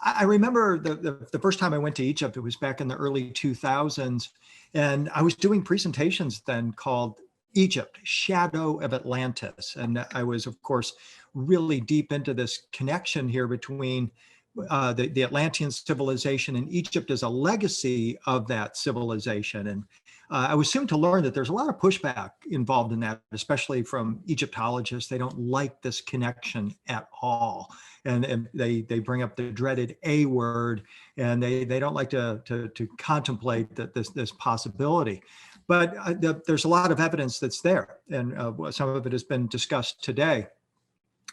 I remember the first time I went to Egypt, it was back in the early 2000s. And I was doing presentations then called Egypt, Shadow of Atlantis. And I was, of course, really deep into this connection here between the Atlantean civilization and Egypt as a legacy of that civilization. And I was soon to learn that there's a lot of pushback involved in that, especially from Egyptologists. They don't like this connection at all. And they bring up the dreaded A word, and they don't like to contemplate that this possibility. But there's a lot of evidence that's there, and some of it has been discussed today.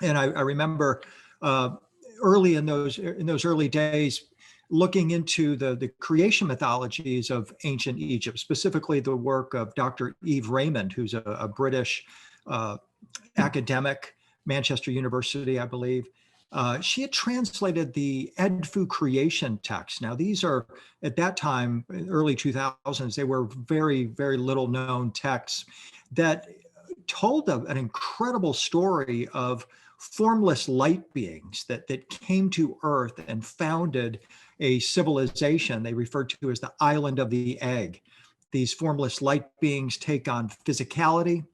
And I remember early in those early days, looking into the creation mythologies of ancient Egypt, specifically the work of Dr. Eve Raymond, who's a British academic, Manchester University, I believe. She had translated the Edfu creation text. Now, these are, at that time, early 2000s, they were very, very little known texts that told an incredible story of formless light beings that came to Earth and founded a civilization they referred to as the Island of the Egg. These formless light beings take on physicality.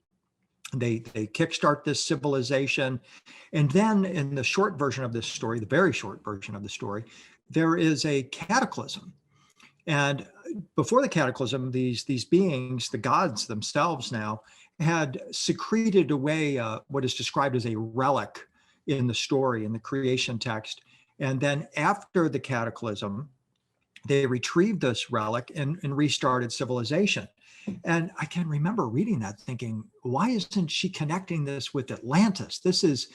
They kickstart this civilization. And then in the short version of this story, the very short version of the story, there is a cataclysm. And before the cataclysm, these beings, the gods themselves now, had secreted away what is described as a relic in the story, in the creation text. And then after the cataclysm, they retrieved this relic and restarted civilization. And I can remember reading that thinking, why isn't she connecting this with Atlantis? This is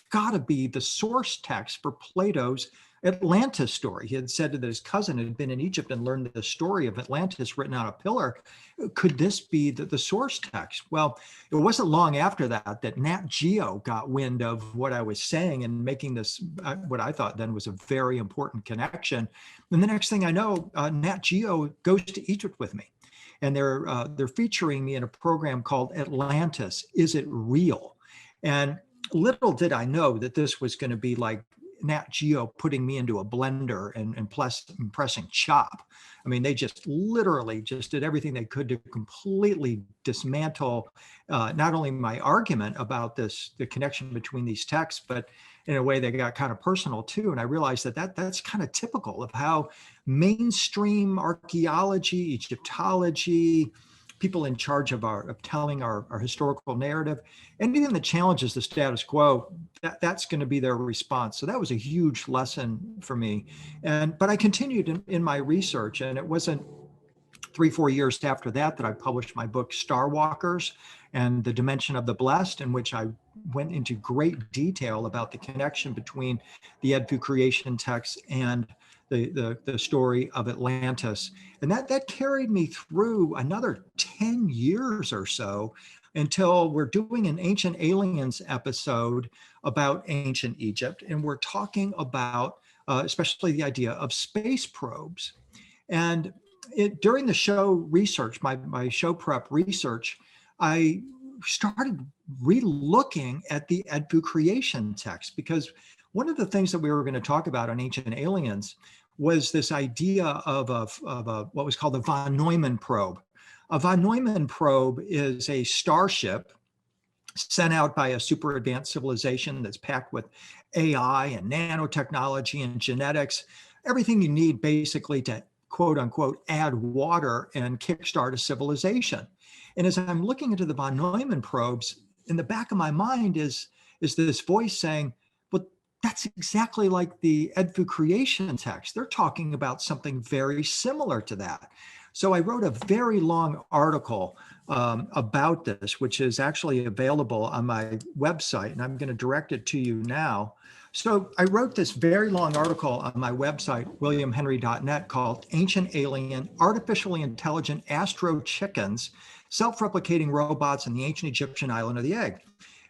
gotta be the source text for Plato's Atlantis story. He had said that his cousin had been in Egypt and learned the story of Atlantis written on a pillar. Could this be the source text? Well, it wasn't long after that Nat Geo got wind of what I was saying and making this, what I thought then was a very important connection. And the next thing I know, Nat Geo goes to Egypt with me. And they're featuring me in a program called Atlantis, Is It Real? And little did I know that this was going to be like Nat Geo putting me into a blender and pressing chop. I mean, they just literally just did everything they could to completely dismantle not only my argument about the connection between these texts, but in a way they got kind of personal too. And I realized that's kind of typical of how mainstream archaeology, Egyptology, people in charge of telling our historical narrative, anything that challenges the status quo, that's going to be their response. So that was a huge lesson for me. But I continued in my research, and it wasn't 3-4 years after that I published my book, Starwalkers and the Dimension of the Blessed, in which I went into great detail about the connection between the Edfu creation text and the story of Atlantis. And that carried me through another 10 years or so until we're doing an Ancient Aliens episode about ancient Egypt. And we're talking about especially the idea of space probes. And during the show research, my show prep research, I started re-looking at the Edfu creation text, because one of the things that we were going to talk about on Ancient Aliens was this idea of what was called the von Neumann probe. A von Neumann probe is a starship sent out by a super advanced civilization that's packed with AI and nanotechnology and genetics, everything you need basically to quote unquote add water and kickstart a civilization. And as I'm looking into the von Neumann probes, in the back of my mind is this voice saying, that's exactly like the Edfu creation text. They're talking about something very similar to that. So I wrote a very long article about this, which is actually available on my website, and I'm going to direct it to you now. So I wrote this very long article on my website, williamhenry.net, called Ancient Alien, Artificially Intelligent Astro Chickens, Self-Replicating Robots in the Ancient Egyptian Island of the Egg.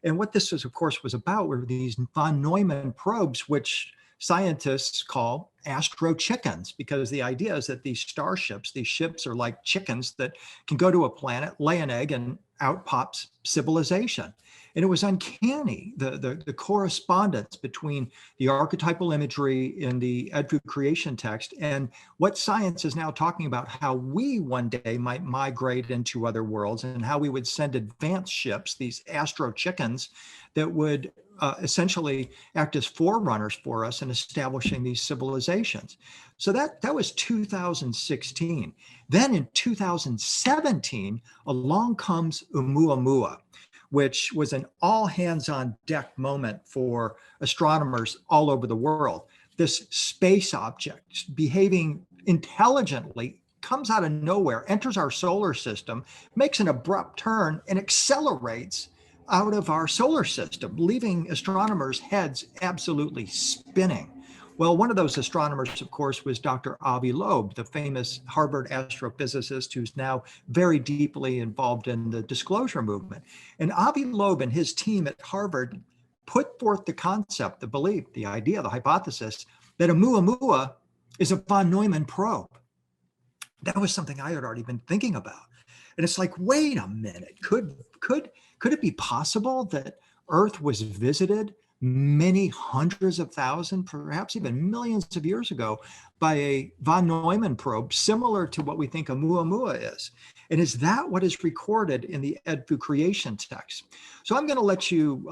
And what this was, of course, was about were these von Neumann probes, which scientists call astro chickens, because the idea is that these starships, these ships are like chickens that can go to a planet, lay an egg, and out pops civilization. And it was uncanny, the correspondence between the archetypal imagery in the Edfu creation text and what science is now talking about, how we one day might migrate into other worlds and how we would send advanced ships, these astro chickens, that would essentially act as forerunners for us in establishing these civilizations. So that was 2016. Then in 2017, along comes Oumuamua, which was an all hands on deck moment for astronomers all over the world. This space object behaving intelligently comes out of nowhere, enters our solar system, makes an abrupt turn, and accelerates out of our solar system, leaving astronomers' heads absolutely spinning. Well, one of those astronomers, of course, was Dr. Avi Loeb, the famous Harvard astrophysicist who's now very deeply involved in the disclosure movement. And Avi Loeb and his team at Harvard put forth the concept, the belief, the idea, the hypothesis that Oumuamua is a von Neumann probe. That was something I had already been thinking about. And it's like, wait a minute, could it be possible that Earth was visited many hundreds of thousands, perhaps even millions of years ago by a von Neumann probe, similar to what we think Oumuamua is? And is that what is recorded in the Edfu creation text? So I'm going to let you,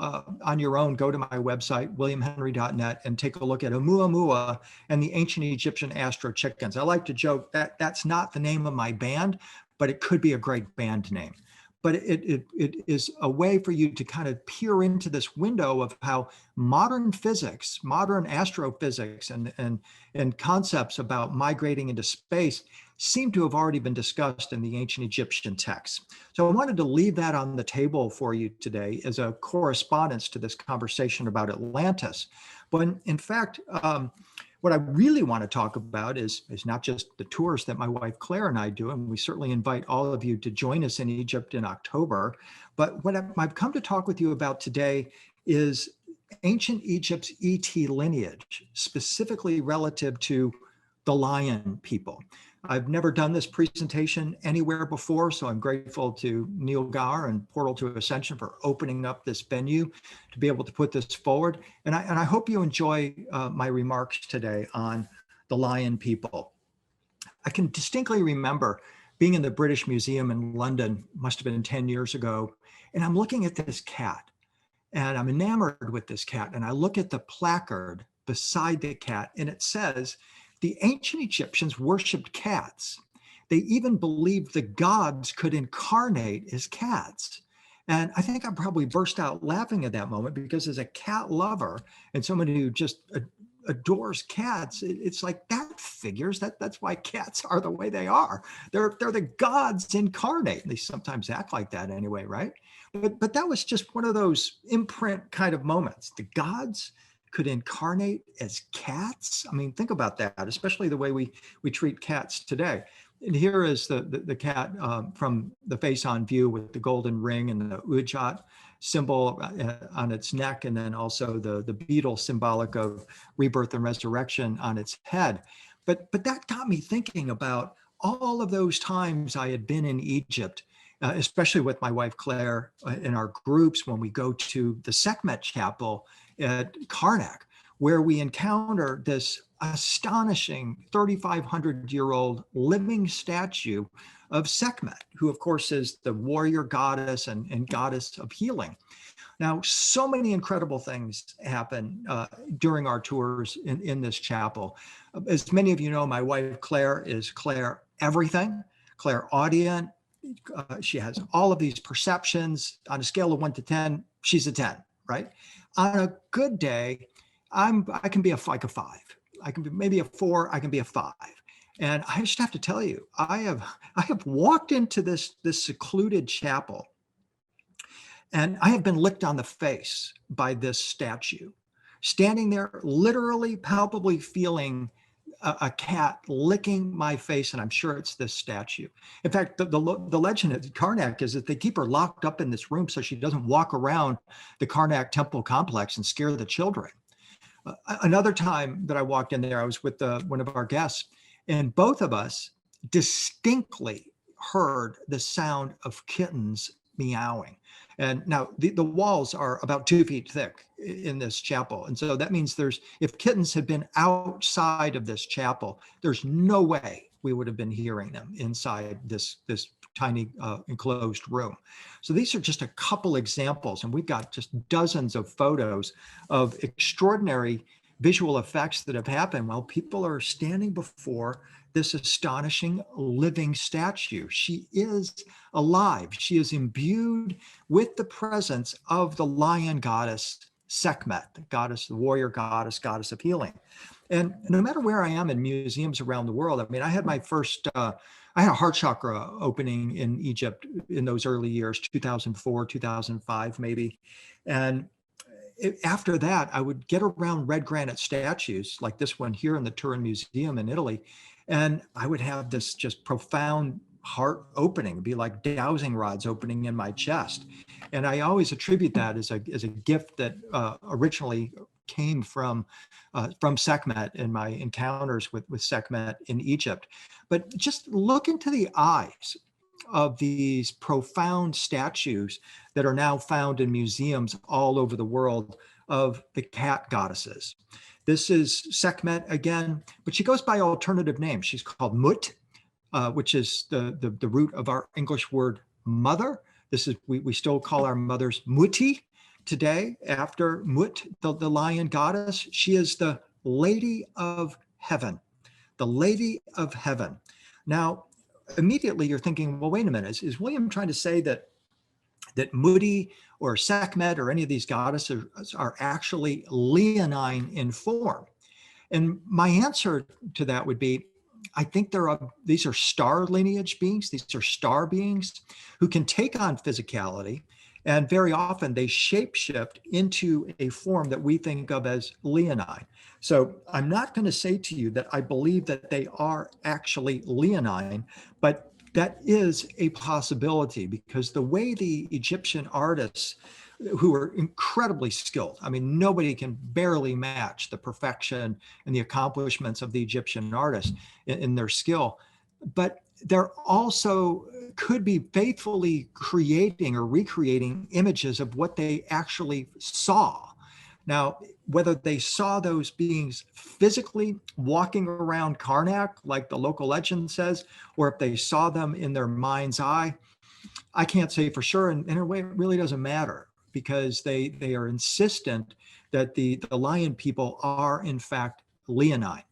on your own, go to my website, williamhenry.net, and take a look at Oumuamua and the ancient Egyptian astro chickens. I like to joke that that's not the name of my band, but it could be a great band name. But it is a way for you to kind of peer into this window of how modern physics, modern astrophysics, and concepts about migrating into space seem to have already been discussed in the ancient Egyptian texts. So I wanted to leave that on the table for you today as a correspondence to this conversation about Atlantis. But in fact, what I really want to talk about is not just the tours that my wife Claire and I do, and we certainly invite all of you to join us in Egypt in October. But what I've come to talk with you about today is ancient Egypt's ET lineage, specifically relative to the lion people. I've never done this presentation anywhere before, so I'm grateful to Neil Gower and Portal to Ascension for opening up this venue to be able to put this forward. And I hope you enjoy my remarks today on the lion people. I can distinctly remember being in the British Museum in London, must have been 10 years ago, and I'm looking at this cat, and I'm enamored with this cat, and I look at the placard beside the cat, and it says, the ancient Egyptians worshipped cats. They even believed the gods could incarnate as cats. And I think I probably burst out laughing at that moment, because as a cat lover and someone who just adores cats, it's like that figures. That's why cats are the way they are. They're the gods incarnate. They sometimes act like that anyway, right? But that was just one of those imprint kind of moments. The gods could incarnate as cats. I mean, think about that, especially the way we treat cats today. And here is the cat from the face on view with the golden ring and the ujat symbol on its neck, and then also the beetle symbolic of rebirth and resurrection on its head. But that got me thinking about all of those times I had been in Egypt, especially with my wife Claire in our groups when we go to the Sekhmet Chapel at Karnak, where we encounter this astonishing 3,500-year-old living statue of Sekhmet, who of course is the warrior goddess and goddess of healing. Now, so many incredible things happen during our tours in this chapel. As many of you know, my wife Claire is Claire everything, Claire audient. She has all of these perceptions. On a scale of 1 to 10, she's a 10, right? On a good day, I can be like a 5. I can be maybe a 4. I can be a 5. And I just have to tell you, I have walked into this secluded chapel, and I have been licked on the face by this statue, standing there, literally, palpably feeling a cat licking my face, and I'm sure it's this statue. In fact, the legend at Karnak is that they keep her locked up in this room so she doesn't walk around the Karnak temple complex and scare the children. Another time that I walked in there, I was with one of our guests, and both of us distinctly heard the sound of kittens meowing. And now the walls are about 2 feet thick in this chapel. And so that means if kittens had been outside of this chapel, there's no way we would have been hearing them inside this tiny enclosed room. So these are just a couple examples, and we've got just dozens of photos of extraordinary visual effects that have happened while people are standing before this astonishing living statue. She is alive. She is imbued with the presence of the lion goddess Sekhmet, the goddess, the warrior goddess, goddess of healing. And no matter where I am in museums around the world, I mean, I had my first, I had a heart chakra opening in Egypt in those early years, 2004, 2005, maybe. And after that, I would get around red granite statues like this one here in the Turin Museum in Italy. And I would have this just profound heart opening. It'd be like dowsing rods opening in my chest. And I always attribute that as a gift that originally came from Sekhmet and my encounters with Sekhmet in Egypt. But just look into the eyes of these profound statues that are now found in museums all over the world of the cat goddesses. This is Sekhmet again, but she goes by alternative names. She's called Mut, which is the root of our English word mother. This is, we still call our mothers Muti today, after Mut, the lion goddess. She is the Lady of Heaven, the Lady of Heaven. Now, immediately you're thinking, well, wait a minute, is William trying to say that Muti or Sekhmet or any of these goddesses are actually leonine in form? And my answer to that would be, I think these are star lineage beings. These are star beings who can take on physicality, and very often they shapeshift into a form that we think of as leonine. So I'm not going to say to you that I believe that they are actually leonine, but that is a possibility, because the way the Egyptian artists, who are incredibly skilled, I mean, nobody can barely match the perfection and the accomplishments of the Egyptian artists in their skill, but they're also could be faithfully creating or recreating images of what they actually saw. Now, whether they saw those beings physically walking around Karnak, like the local legend says, or if they saw them in their mind's eye, I can't say for sure. And in a way, it really doesn't matter, because they are insistent that the lion people are, in fact, leonine.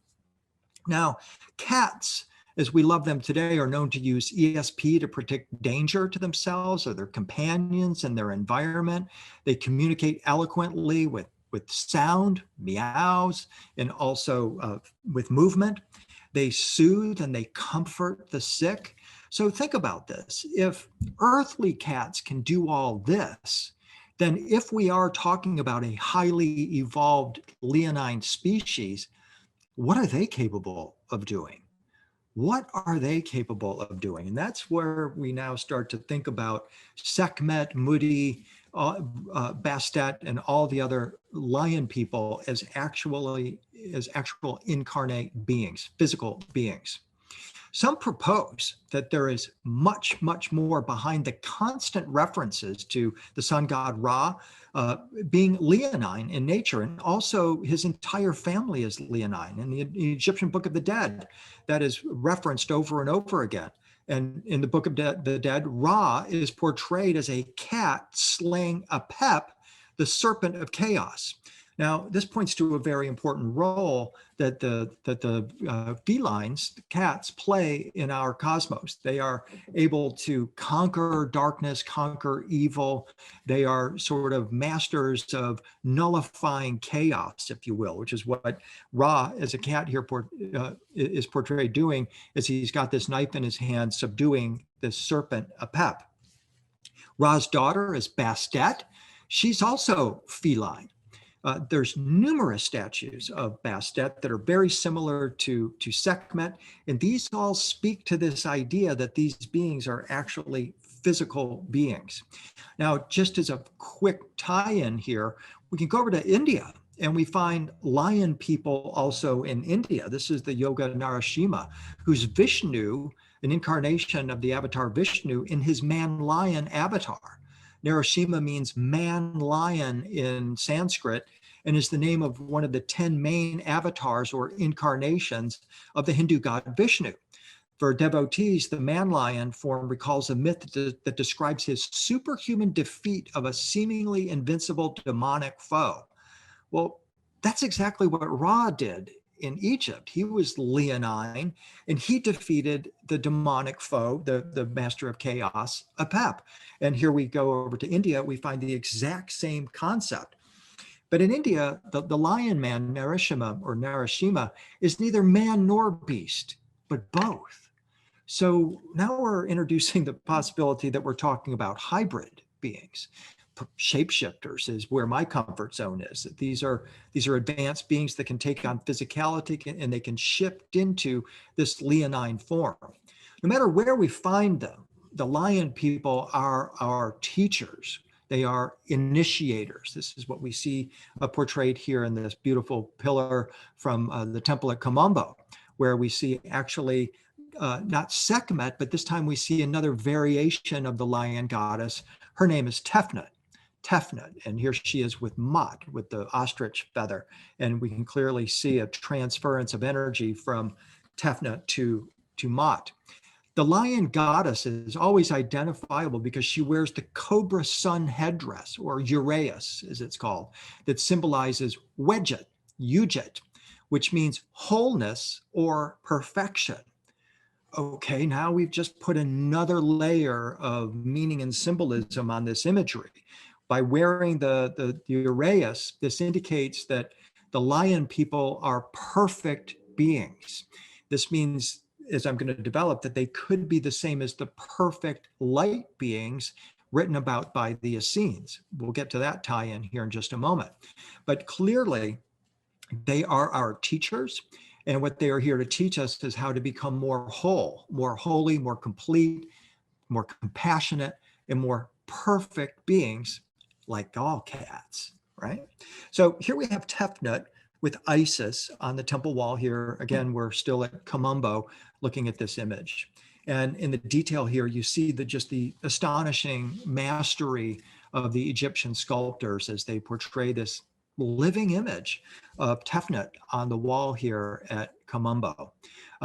Now, cats, as we love them today, are known to use ESP to predict danger to themselves or their companions and their environment. They communicate eloquently with sound, meows, and also with movement. They soothe and they comfort the sick. So think about this. If earthly cats can do all this, then if we are talking about a highly evolved leonine species, what are they capable of doing? What are they capable of doing? And that's where we now start to think about Sekhmet, Muti, Bastet, and all the other lion people as actual incarnate beings, physical beings. Some propose that there is much, much more behind the constant references to the sun god Ra being leonine in nature, and also his entire family is leonine. In the Egyptian Book of the Dead, that is referenced over and over again. And in the Book of the Dead, Ra is portrayed as a cat slaying Apep, the serpent of chaos. Now, this points to a very important role that the felines, the cats, play in our cosmos. They are able to conquer darkness, conquer evil. They are sort of masters of nullifying chaos, if you will, which is what Ra, as a cat here, is portrayed doing, as he's got this knife in his hand, subduing this serpent, Apep. Ra's daughter is Bastet. She's also feline. There's numerous statues of Bastet that are very similar to Sekhmet, and these all speak to this idea that these beings are actually physical beings. Now, just as a quick tie-in here, we can go over to India, and we find lion people also in India. This is the Yoga Narasimha, who's Vishnu, an incarnation of the avatar Vishnu in his man-lion avatar. Narasimha means man-lion in Sanskrit and is the name of one of the 10 main avatars or incarnations of the Hindu god Vishnu. For devotees, the man-lion form recalls a myth that describes his superhuman defeat of a seemingly invincible demonic foe. Well, that's exactly what Ra did in Egypt. He was Leonine, and he defeated the demonic foe, the master of chaos, Apep. And here we go over to India, we find the exact same concept. But in India, the lion man, Narashima, is neither man nor beast, but both. So now we're introducing the possibility that we're talking about hybrid beings. Shapeshifters is where my comfort zone is. These are advanced beings that can take on physicality and they can shift into this leonine form. No matter where we find them, the lion people are our teachers. They are initiators. This is what we see portrayed here in this beautiful pillar from the temple at Kamambo, where we see actually not Sekhmet, but this time we see another variation of the lion goddess. Her name is Tefnut. And here she is with Mot, with the ostrich feather. And we can clearly see a transference of energy from Tefnut to Mot. The lion goddess is always identifiable because she wears the cobra sun headdress, or uraeus as it's called, that symbolizes Ujet, which means wholeness or perfection. Okay, now we've just put another layer of meaning and symbolism on this imagery. By wearing the uraeus, this indicates that the lion people are perfect beings. This means, as I'm going to develop, that they could be the same as the perfect light beings written about by the Essenes. We'll get to that tie-in here in just a moment. But clearly, they are our teachers. And what they are here to teach us is how to become more whole, more holy, more complete, more compassionate, and more perfect beings, like all cats, right? So here we have Tefnut with Isis on the temple wall here. Again, we're still at Kamambo looking at this image. And in the detail here, you see just the astonishing mastery of the Egyptian sculptors as they portray this living image of Tefnut on the wall here at Kamambo.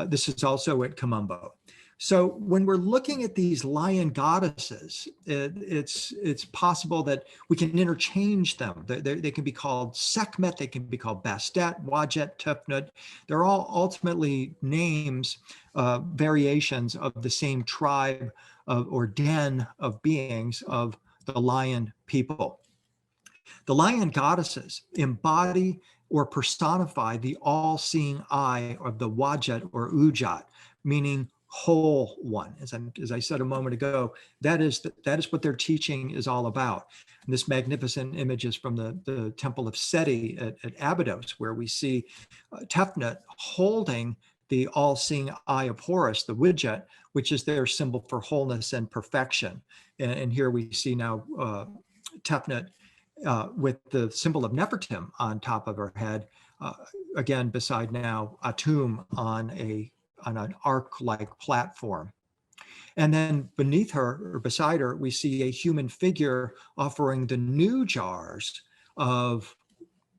This is also at Kamambo. So when we're looking at these lion goddesses, it's possible that we can interchange them. They can be called Sekhmet, they can be called Bastet, Wajet, Tefnut. They're all ultimately names, variations of the same tribe or den of beings of the lion people. The lion goddesses embody or personify the all-seeing eye of the Wajet or Ujat, meaning whole one. As I said a moment ago, that is what their teaching is all about. And this magnificent image is from the temple of Seti at Abydos, where we see Tefnut holding the all-seeing eye of Horus, the Widjet, which is their symbol for wholeness and perfection. And here we see now Tefnut with the symbol of Nefertim on top of her head, again beside now Atum on an arc-like platform. And then beneath her, or beside her, we see a human figure offering the new jars of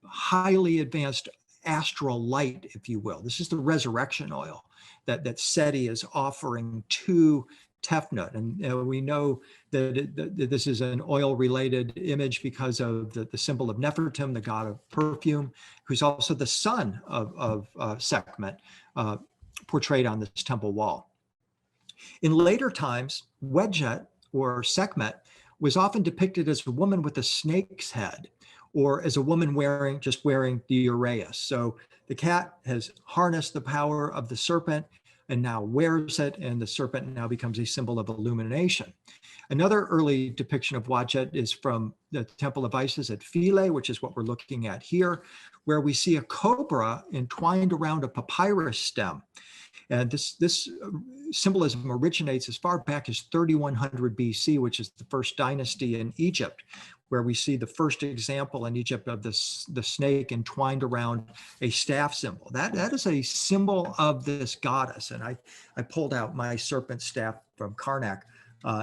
highly advanced astral light, if you will. This is the resurrection oil that Seti is offering to Tefnut. And we know that this is an oil-related image because of the symbol of Nefertim, the god of perfume, who's also the son of Sekhmet, portrayed on this temple wall. In later times, Wedjet or Sekhmet was often depicted as a woman with a snake's head, or as a woman wearing the uraeus. So the cat has harnessed the power of the serpent and now wears it, and the serpent now becomes a symbol of illumination. Another early depiction of Wajet is from the Temple of Isis at Philae, which is what we're looking at here, where we see a cobra entwined around a papyrus stem. And this symbolism originates as far back as 3100 BC, which is the first dynasty in Egypt, where we see the first example in Egypt of the snake entwined around a staff symbol. That is a symbol of this goddess. And I pulled out my serpent staff from Karnak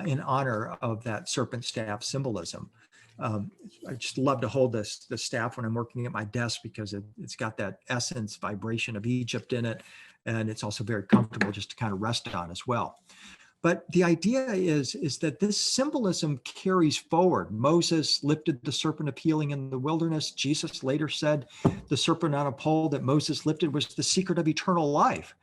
in honor of that serpent staff symbolism. I just love to hold this staff when I'm working at my desk because it's got that essence vibration of Egypt in it. And it's also very comfortable just to kind of rest on as well. But the idea is that this symbolism carries forward. Moses lifted the serpent of healing in the wilderness. Jesus later said the serpent on a pole that Moses lifted was the secret of eternal life.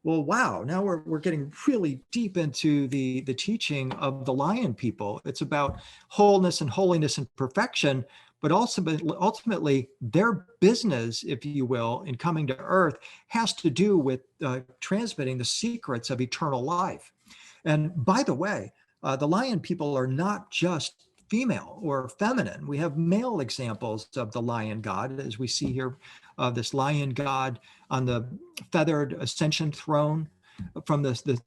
Well, wow, now we're getting really deep into the teaching of the lion people. It's about wholeness and holiness and perfection, but also ultimately their business, if you will, in coming to earth has to do with transmitting the secrets of eternal life. And by the way, the lion people are not just female or feminine. We have male examples of the lion god, as we see here, this lion god on the feathered ascension throne from the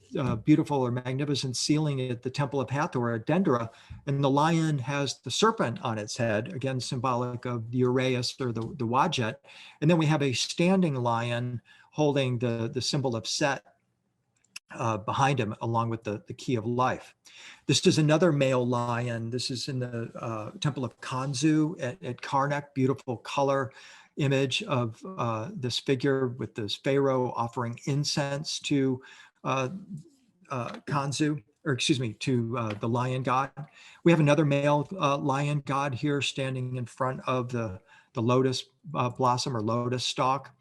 beautiful or magnificent ceiling at the Temple of Hathor at Dendera. And the lion has the serpent on its head, again, symbolic of the Uraeus or the Wadjet. And then we have a standing lion holding the symbol of Set behind him, along with the key of life. This is another male lion. This is in the Temple of Kanzu at Karnak, beautiful color image of this figure with this pharaoh offering incense to Kanzu, or excuse me, to the lion god. We have another male lion god here standing in front of the lotus blossom or lotus stalk.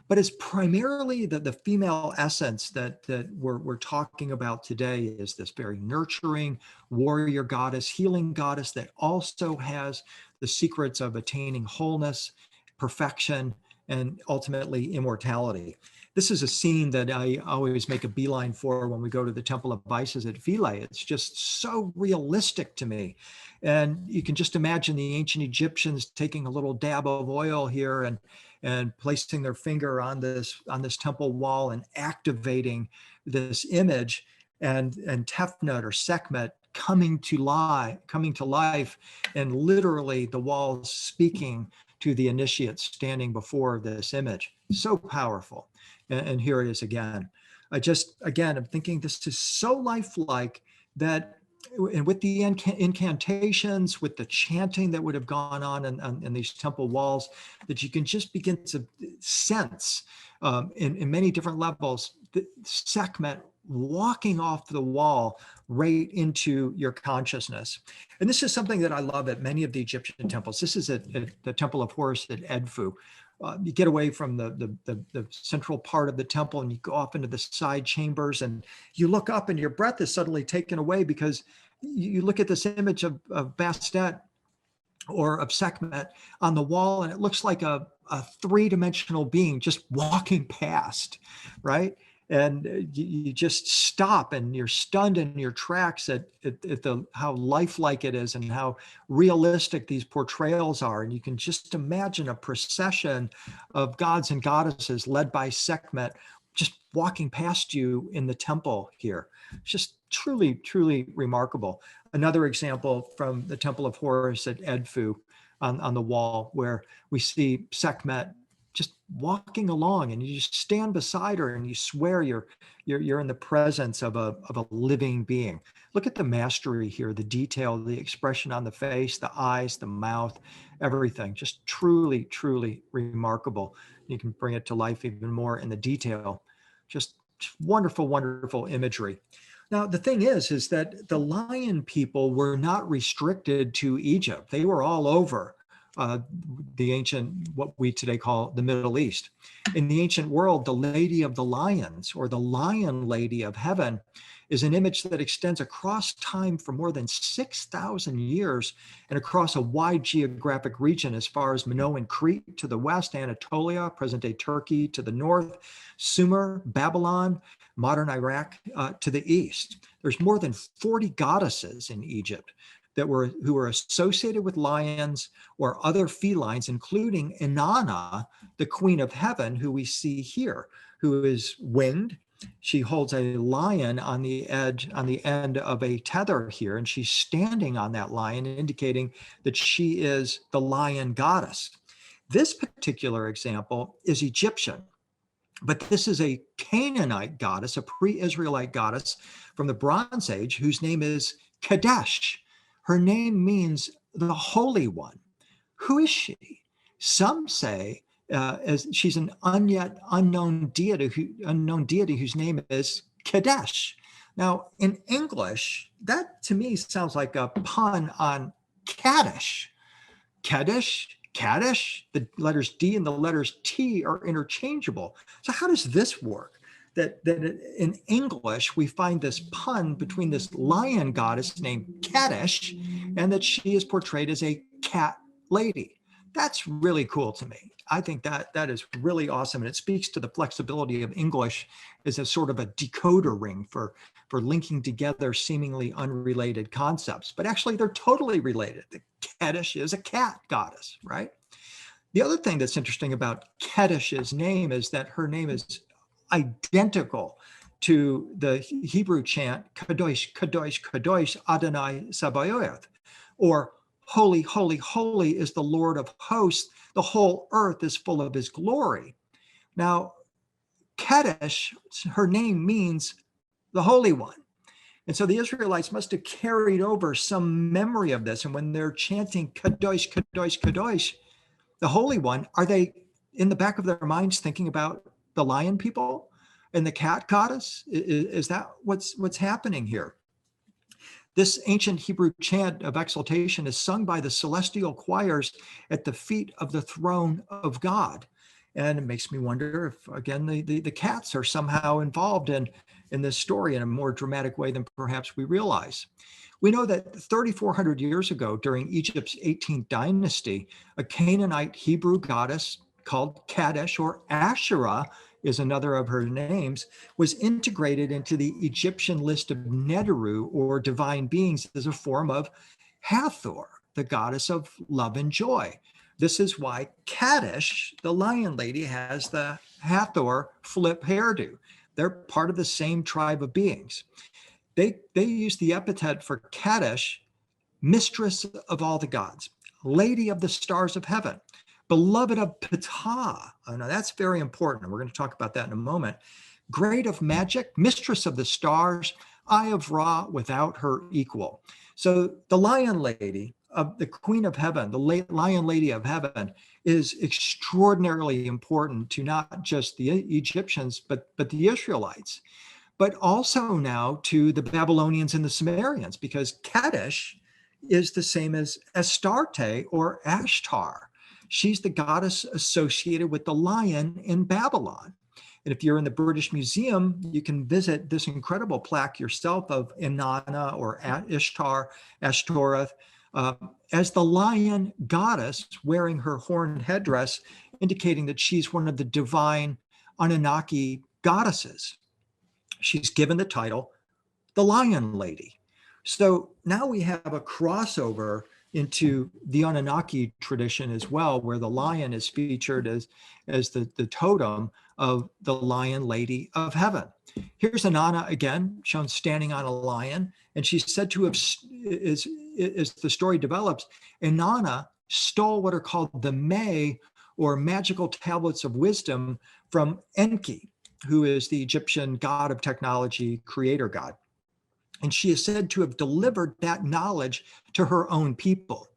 But it's primarily the female essence that we're talking about today is this very nurturing warrior goddess, healing goddess that also has the secrets of attaining wholeness, perfection, and ultimately immortality. This is a scene that I always make a beeline for when we go to the Temple of Isis at Philae. It's just so realistic to me. And you can just imagine the ancient Egyptians taking a little dab of oil here and placing their finger on this temple wall and activating this image, and Tefnut or Sekhmet coming to life, and literally the walls speaking to the initiates standing before this image. So powerful. And here it is again. I'm thinking this is so lifelike that, and with the incantations, with the chanting that would have gone on in these temple walls, that you can just begin to sense in many different levels, the Sekhmet walking off the wall right into your consciousness. And this is something that I love at many of the Egyptian temples. This is at the Temple of Horus at Edfu. You get away from the central part of the temple and you go off into the side chambers and you look up and your breath is suddenly taken away because you look at this image of Bastet or of Sekhmet on the wall and it looks like a three-dimensional being just walking past, right? And you just stop and you're stunned in your tracks at how lifelike it is and how realistic these portrayals are. And you can just imagine a procession of gods and goddesses led by Sekhmet just walking past you in the temple here. Just truly, truly remarkable. Another example from the Temple of Horus at Edfu on the wall, where we see Sekhmet just walking along and you just stand beside her and you swear you're in the presence of a living being. Look at the mastery here, the detail, the expression on the face, the eyes, the mouth, everything. Just truly, truly remarkable. You can bring it to life even more in the detail. Just wonderful, wonderful imagery. Now, the thing is that the lion people were not restricted to Egypt. They were all over the ancient, what we today call the Middle East. In the ancient world, the Lady of the Lions, or the Lion Lady of Heaven, is an image that extends across time for more than 6,000 years and across a wide geographic region as far as Minoan Crete to the west, Anatolia, present-day Turkey to the north, Sumer, Babylon, modern Iraq to the east. There's more than 40 goddesses in Egypt who were associated with lions or other felines, including Inanna, the Queen of Heaven, who we see here, who is winged. She holds a lion on the end of a tether here, and she's standing on that lion, indicating that she is the lion goddess. This particular example is Egyptian. But this is a Canaanite goddess, a pre-Israelite goddess from the Bronze Age, whose name is Kadesh. Her name means the Holy One. Who is she? Some say as she's an yet unknown deity whose name is Kadesh. Now, in English, that to me sounds like a pun on Kaddish. Kaddish, the letters D and the letters T are interchangeable. So how does this work? That in English, we find this pun between this lion goddess named Kaddish and that she is portrayed as a cat lady. That's really cool to me. I think that is really awesome. And it speaks to the flexibility of English as a sort of a decoder ring for linking together seemingly unrelated concepts. But actually, they're totally related. The Kaddish is a cat goddess, right? The other thing that's interesting about Kadish's name is that her name is identical to the Hebrew chant, Kadosh, Kadosh, Kadosh, Adonai Sabaoth, or holy, holy, holy is the Lord of hosts. The whole earth is full of his glory. Now, Kadesh, her name means the Holy One. And so the Israelites must have carried over some memory of this. And when they're chanting Kadosh, Kadosh, Kadosh, the Holy One, are they in the back of their minds thinking about the lion people and the cat goddess? Is that what's happening here? This ancient Hebrew chant of exaltation is sung by the celestial choirs at the feet of the throne of God. And it makes me wonder if, again, the cats are somehow involved in this story in a more dramatic way than perhaps we realize. We know that 3,400 years ago, during Egypt's 18th dynasty, a Canaanite Hebrew goddess called Kadesh, or Asherah is another of her names, was integrated into the Egyptian list of Neteru, or divine beings, as a form of Hathor, the goddess of love and joy. This is why Kadesh, the lion lady, has the Hathor flip hairdo. They're part of the same tribe of beings. They use the epithet for Kadesh, mistress of all the gods, lady of the stars of heaven, beloved of Ptah. Oh, now that's very important. We're going to talk about that in a moment. Great of magic, mistress of the stars, eye of Ra without her equal. So the lion lady, of the queen of heaven, the lion lady of heaven, is extraordinarily important to not just the Egyptians, but the Israelites, but also now to the Babylonians and the Sumerians, because Kadesh is the same as Astarte or Ashtar. She's the goddess associated with the lion in Babylon. And if you're in the British Museum, you can visit this incredible plaque yourself of Inanna or Ishtar, Ashtoreth, as the lion goddess wearing her horned headdress, indicating that she's one of the divine Anunnaki goddesses. She's given the title, the Lion Lady. So now we have a crossover into the Anunnaki tradition as well, where the lion is featured as the totem of the Lion Lady of Heaven. Here's Inanna again, shown standing on a lion, and she's said to have, as the story develops, Inanna stole what are called the May, or magical tablets of wisdom, from Enki, who is the Egyptian god of technology, creator god. And she is said to have delivered that knowledge to her own people.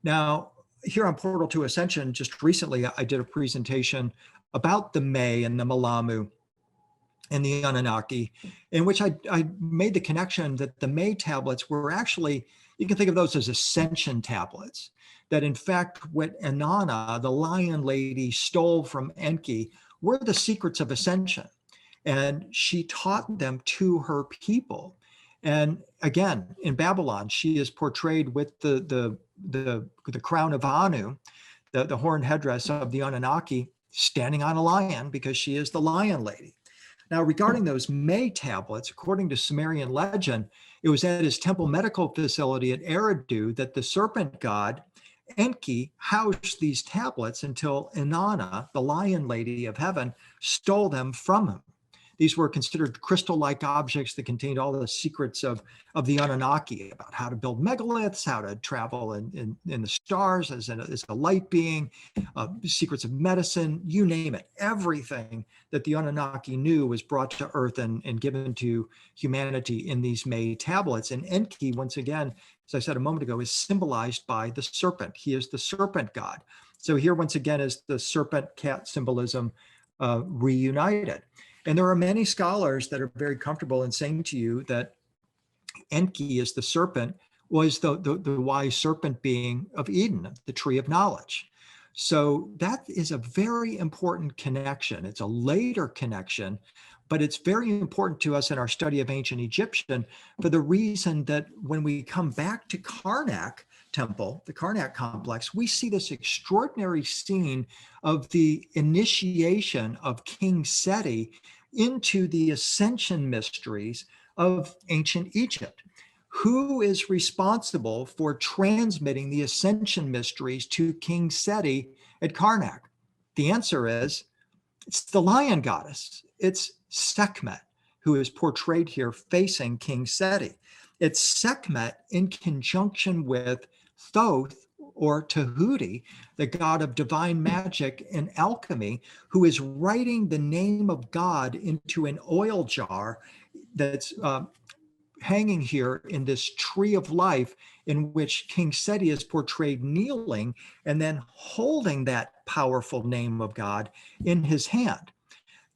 Now, here on Portal to Ascension, just recently, I did a presentation about the May and the Malamu and the Anunnaki, in which I made the connection that the May tablets were actually, you can think of those as ascension tablets, that in fact, what Inanna, the lion lady, stole from Enki were the secrets of ascension. And she taught them to her people. And again, in Babylon, she is portrayed with the crown of Anu, the horned headdress of the Anunnaki, standing on a lion, because she is the lion lady. Now, regarding those May tablets, according to Sumerian legend, it was at his temple medical facility at Eridu that the serpent god Enki housed these tablets until Inanna, the lion lady of heaven, stole them from him. These were considered crystal-like objects that contained all the secrets of the Anunnaki, about how to build megaliths, how to travel in the stars as a light being, secrets of medicine, you name it. Everything that the Anunnaki knew was brought to Earth and given to humanity in these May tablets. And Enki, once again, as I said a moment ago, is symbolized by the serpent. He is the serpent god. So here, once again, is the serpent cat symbolism reunited. And there are many scholars that are very comfortable in saying to you that Enki is the serpent, was the wise serpent being of Eden, the tree of knowledge. So that is a very important connection. It's a later connection, but it's very important to us in our study of ancient Egyptian for the reason that when we come back to Karnak temple, the Karnak complex, we see this extraordinary scene of the initiation of King Seti into the ascension mysteries of ancient Egypt. Who is responsible for transmitting the ascension mysteries to King Seti at Karnak? The answer is it's the lion goddess. It's Sekhmet, who is portrayed here facing King Seti. It's Sekhmet in conjunction with Thoth or Tahuti, the god of divine magic and alchemy, who is writing the name of God into an oil jar that's hanging here in this tree of life, in which King Seti is portrayed kneeling and then holding that powerful name of God in his hand.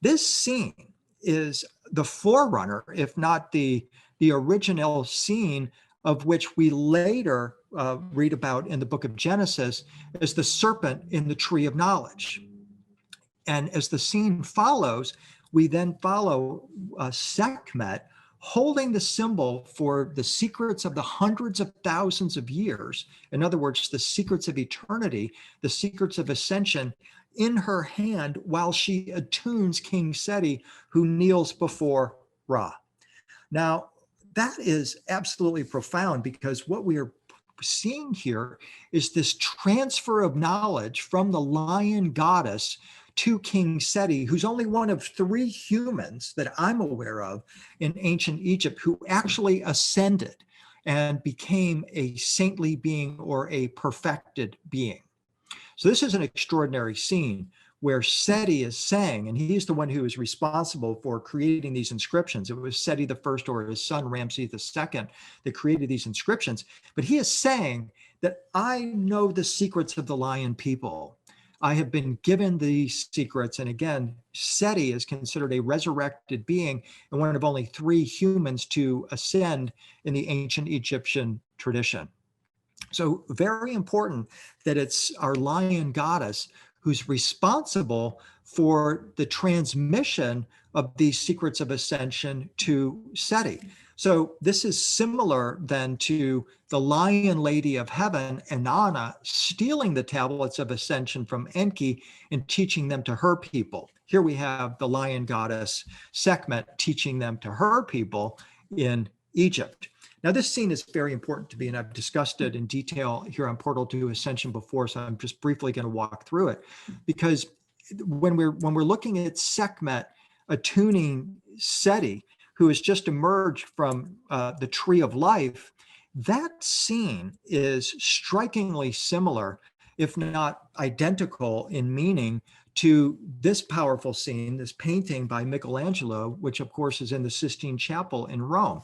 This scene is the forerunner, if not the original scene, of which we later read about in the book of Genesis as the serpent in the tree of knowledge. And as the scene follows, we then follow Sekhmet holding the symbol for the secrets of the hundreds of thousands of years. In other words, the secrets of eternity, the secrets of ascension in her hand while she attunes King Seti, who kneels before Ra. Now, that is absolutely profound, because what we are seeing here is this transfer of knowledge from the lion goddess to King Seti, who's only one of 3 humans that I'm aware of in ancient Egypt who actually ascended and became a saintly being or a perfected being. So this is an extraordinary scene where Seti is saying, and he's the one who is responsible for creating these inscriptions. It was Seti the first, or his son Ramses the second, that created these inscriptions. But he is saying that I know the secrets of the lion people. I have been given these secrets. And again, Seti is considered a resurrected being and one of only 3 humans to ascend in the ancient Egyptian tradition. So very important that it's our lion goddess who's responsible for the transmission of these secrets of ascension to Seti. So this is similar then to the lion lady of heaven, Inanna, stealing the tablets of ascension from Enki and teaching them to her people. Here we have the lion goddess Sekhmet teaching them to her people in Egypt. Now, this scene is very important to me, and I've discussed it in detail here on Portal to Ascension before, so I'm just briefly going to walk through it. Because when we're looking at Sekhmet attuning Seti, who has just emerged from the tree of life, that scene is strikingly similar, if not identical in meaning, to this powerful scene, this painting by Michelangelo, which of course is in the Sistine Chapel in Rome.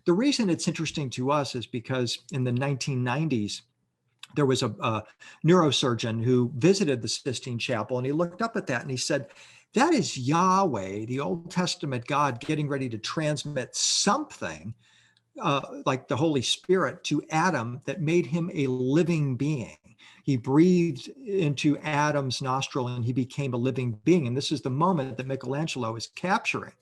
The reason it's interesting to us is because in the 1990s, there was a neurosurgeon who visited the Sistine Chapel, and he looked up at that and he said, that is Yahweh, the Old Testament God, getting ready to transmit something like the Holy Spirit to Adam that made him a living being. He breathed into Adam's nostril and he became a living being. And this is the moment that Michelangelo is capturing.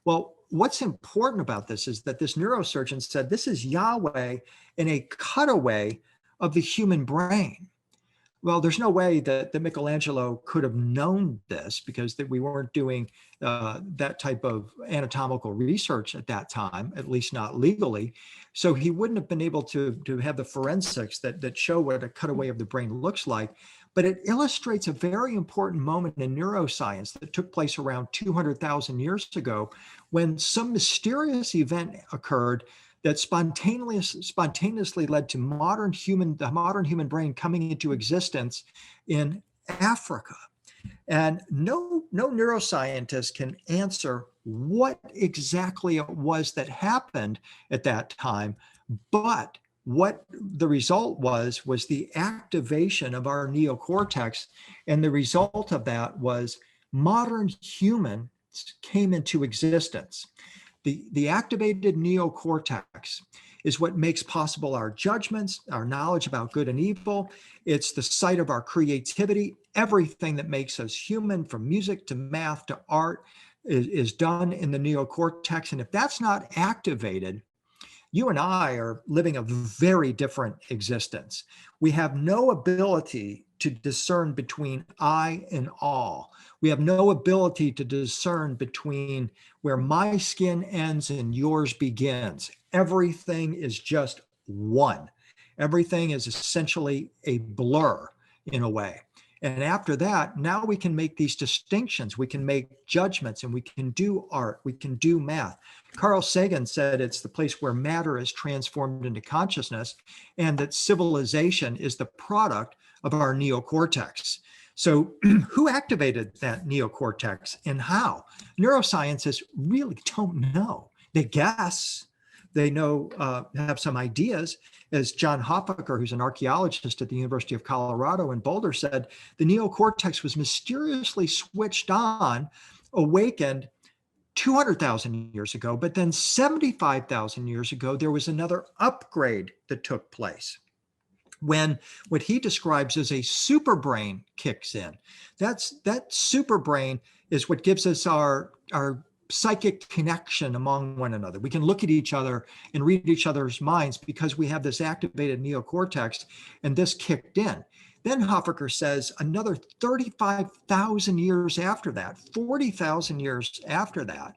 Well, what's important about this is that this neurosurgeon said this is Yahweh in a cutaway of the human brain. Well, there's no way that Michelangelo could have known this, because that we weren't doing that type of anatomical research at that time, at least not legally. So he wouldn't have been able to have the forensics that show what a cutaway of the brain looks like. but it illustrates a very important moment in neuroscience that took place around 200,000 years ago, when some mysterious event occurred that spontaneously led to the modern human brain coming into existence in Africa. And no neuroscientist can answer what exactly it was that happened at that time, but what the result was the activation of our neocortex, and the result of that was modern humans came into existence. The activated neocortex is what makes possible our judgments, our knowledge about good and evil. It's the site of our creativity. Everything that makes us human, from music to math to art, is done in the neocortex. And if that's not activated, you and I are living a very different existence. We have no ability to discern between I and all. We have no ability to discern between where my skin ends and yours begins. Everything is just one. Everything is essentially a blur in a way. And after that, now we can make these distinctions. We can make judgments, and we can do art. We can do math. Carl Sagan said it's the place where matter is transformed into consciousness, and that civilization is the product of our neocortex. So who activated that neocortex and how? Neuroscientists really don't know. They guess. They know, have some ideas. As John Hoffaker, who's an archaeologist at the University of Colorado in Boulder, said, the neocortex was mysteriously switched on, awakened 200,000 years ago, but then 75,000 years ago, there was another upgrade that took place, when what he describes as a super brain kicks in. That super brain is what gives us our psychic connection among one another. We can look at each other and read each other's minds because we have this activated neocortex, and this kicked in. Then Hoffaker says another 35,000 years after that, 40,000 years after that,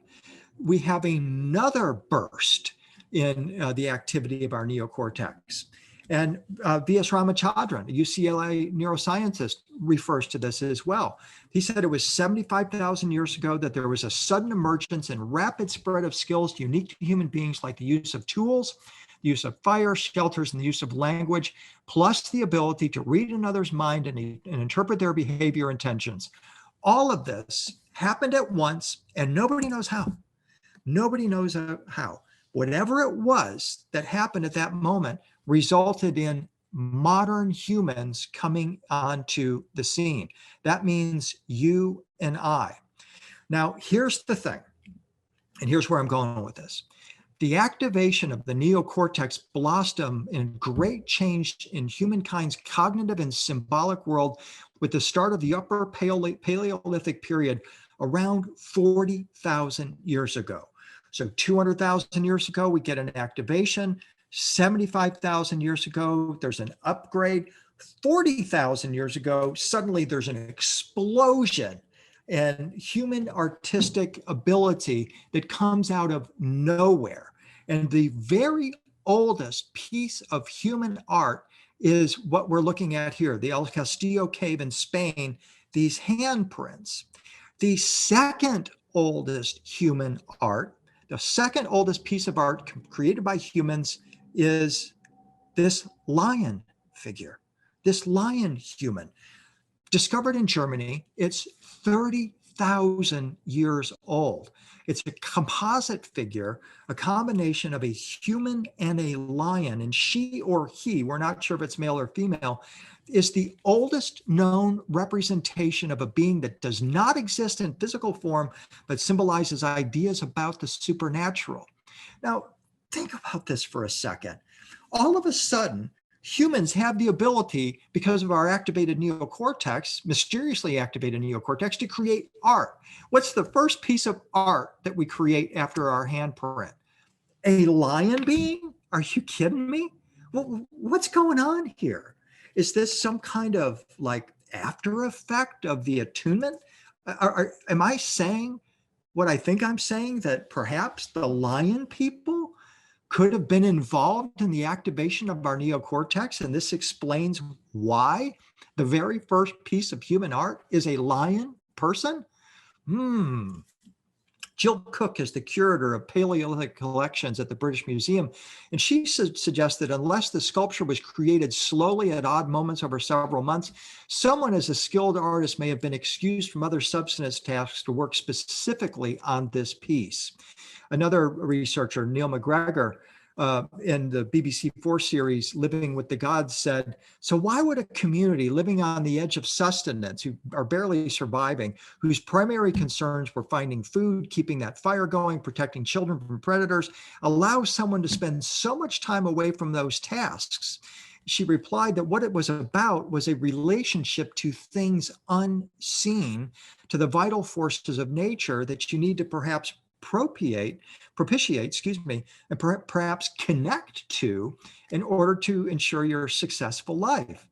we have another burst in the activity of our neocortex. And V.S. Ramachandran, a UCLA neuroscientist, refers to this as well. He said it was 75,000 years ago that there was a sudden emergence and rapid spread of skills unique to human beings, like the use of tools, the use of fire, shelters, and the use of language, plus the ability to read another's mind and interpret their behavior intentions. All of this happened at once, and nobody knows how. Nobody knows how. Whatever it was that happened at that moment resulted in modern humans coming onto the scene. That means you and I. Now, here's the thing, and here's where I'm going with this. The activation of the neocortex blossomed in great change in humankind's cognitive and symbolic world with the start of the Upper Paleolithic period around 40,000 years ago. So 200,000 years ago, we get an activation. 75,000 years ago, there's an upgrade. 40,000 years ago, suddenly there's an explosion in human artistic ability that comes out of nowhere. And the very oldest piece of human art is what we're looking at here, the El Castillo cave in Spain, these handprints. The second oldest human art, the second oldest piece of art created by humans, is this lion figure, this lion human, discovered in Germany. It's 30,000 years old. It's a composite figure, a combination of a human and a lion, and she or he, we're not sure if it's male or female, is the oldest known representation of a being that does not exist in physical form, but symbolizes ideas about the supernatural. Now, think about this for a second. All of a sudden, humans have the ability, because of our activated neocortex, mysteriously activated neocortex, to create art. What's the first piece of art that we create after our handprint? A lion being? Are you kidding me? What's going on here? Is this some kind of like after effect of the attunement? Am I saying what I think I'm saying, that perhaps the lion people could have been involved in the activation of our neocortex, and this explains why the very first piece of human art is a lion person? Jill Cook is the curator of Paleolithic collections at the British Museum, and she suggests that unless the sculpture was created slowly at odd moments over several months, someone as a skilled artist may have been excused from other subsistence tasks to work specifically on this piece. Another researcher, Neil McGregor, in the BBC4 series, Living with the Gods, said, so why would a community living on the edge of sustenance, who are barely surviving, whose primary concerns were finding food, keeping that fire going, protecting children from predators, allow someone to spend so much time away from those tasks? She replied that what it was about was a relationship to things unseen, to the vital forces of nature that you need to perhaps propitiate, and perhaps connect to in order to ensure your successful life.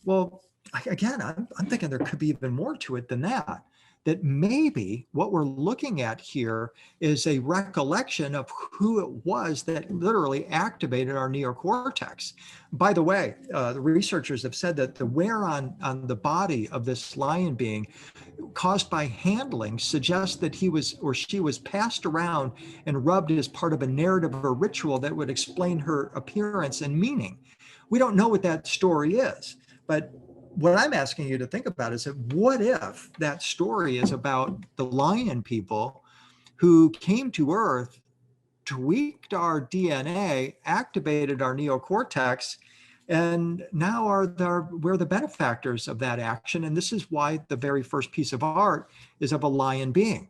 Well, again, I'm thinking there could be even more to it than that. That maybe what we're looking at here is a recollection of who it was that literally activated our neocortex. By the way, the researchers have said that the wear on the body of this lion being caused by handling suggests that he was or she was passed around and rubbed as part of a narrative or ritual that would explain her appearance and meaning. We don't know what that story is, but what I'm asking you to think about is that what if that story is about the lion people who came to Earth, tweaked our DNA, activated our neocortex, and now we're the benefactors of that action. And this is why the very first piece of art is of a lion being.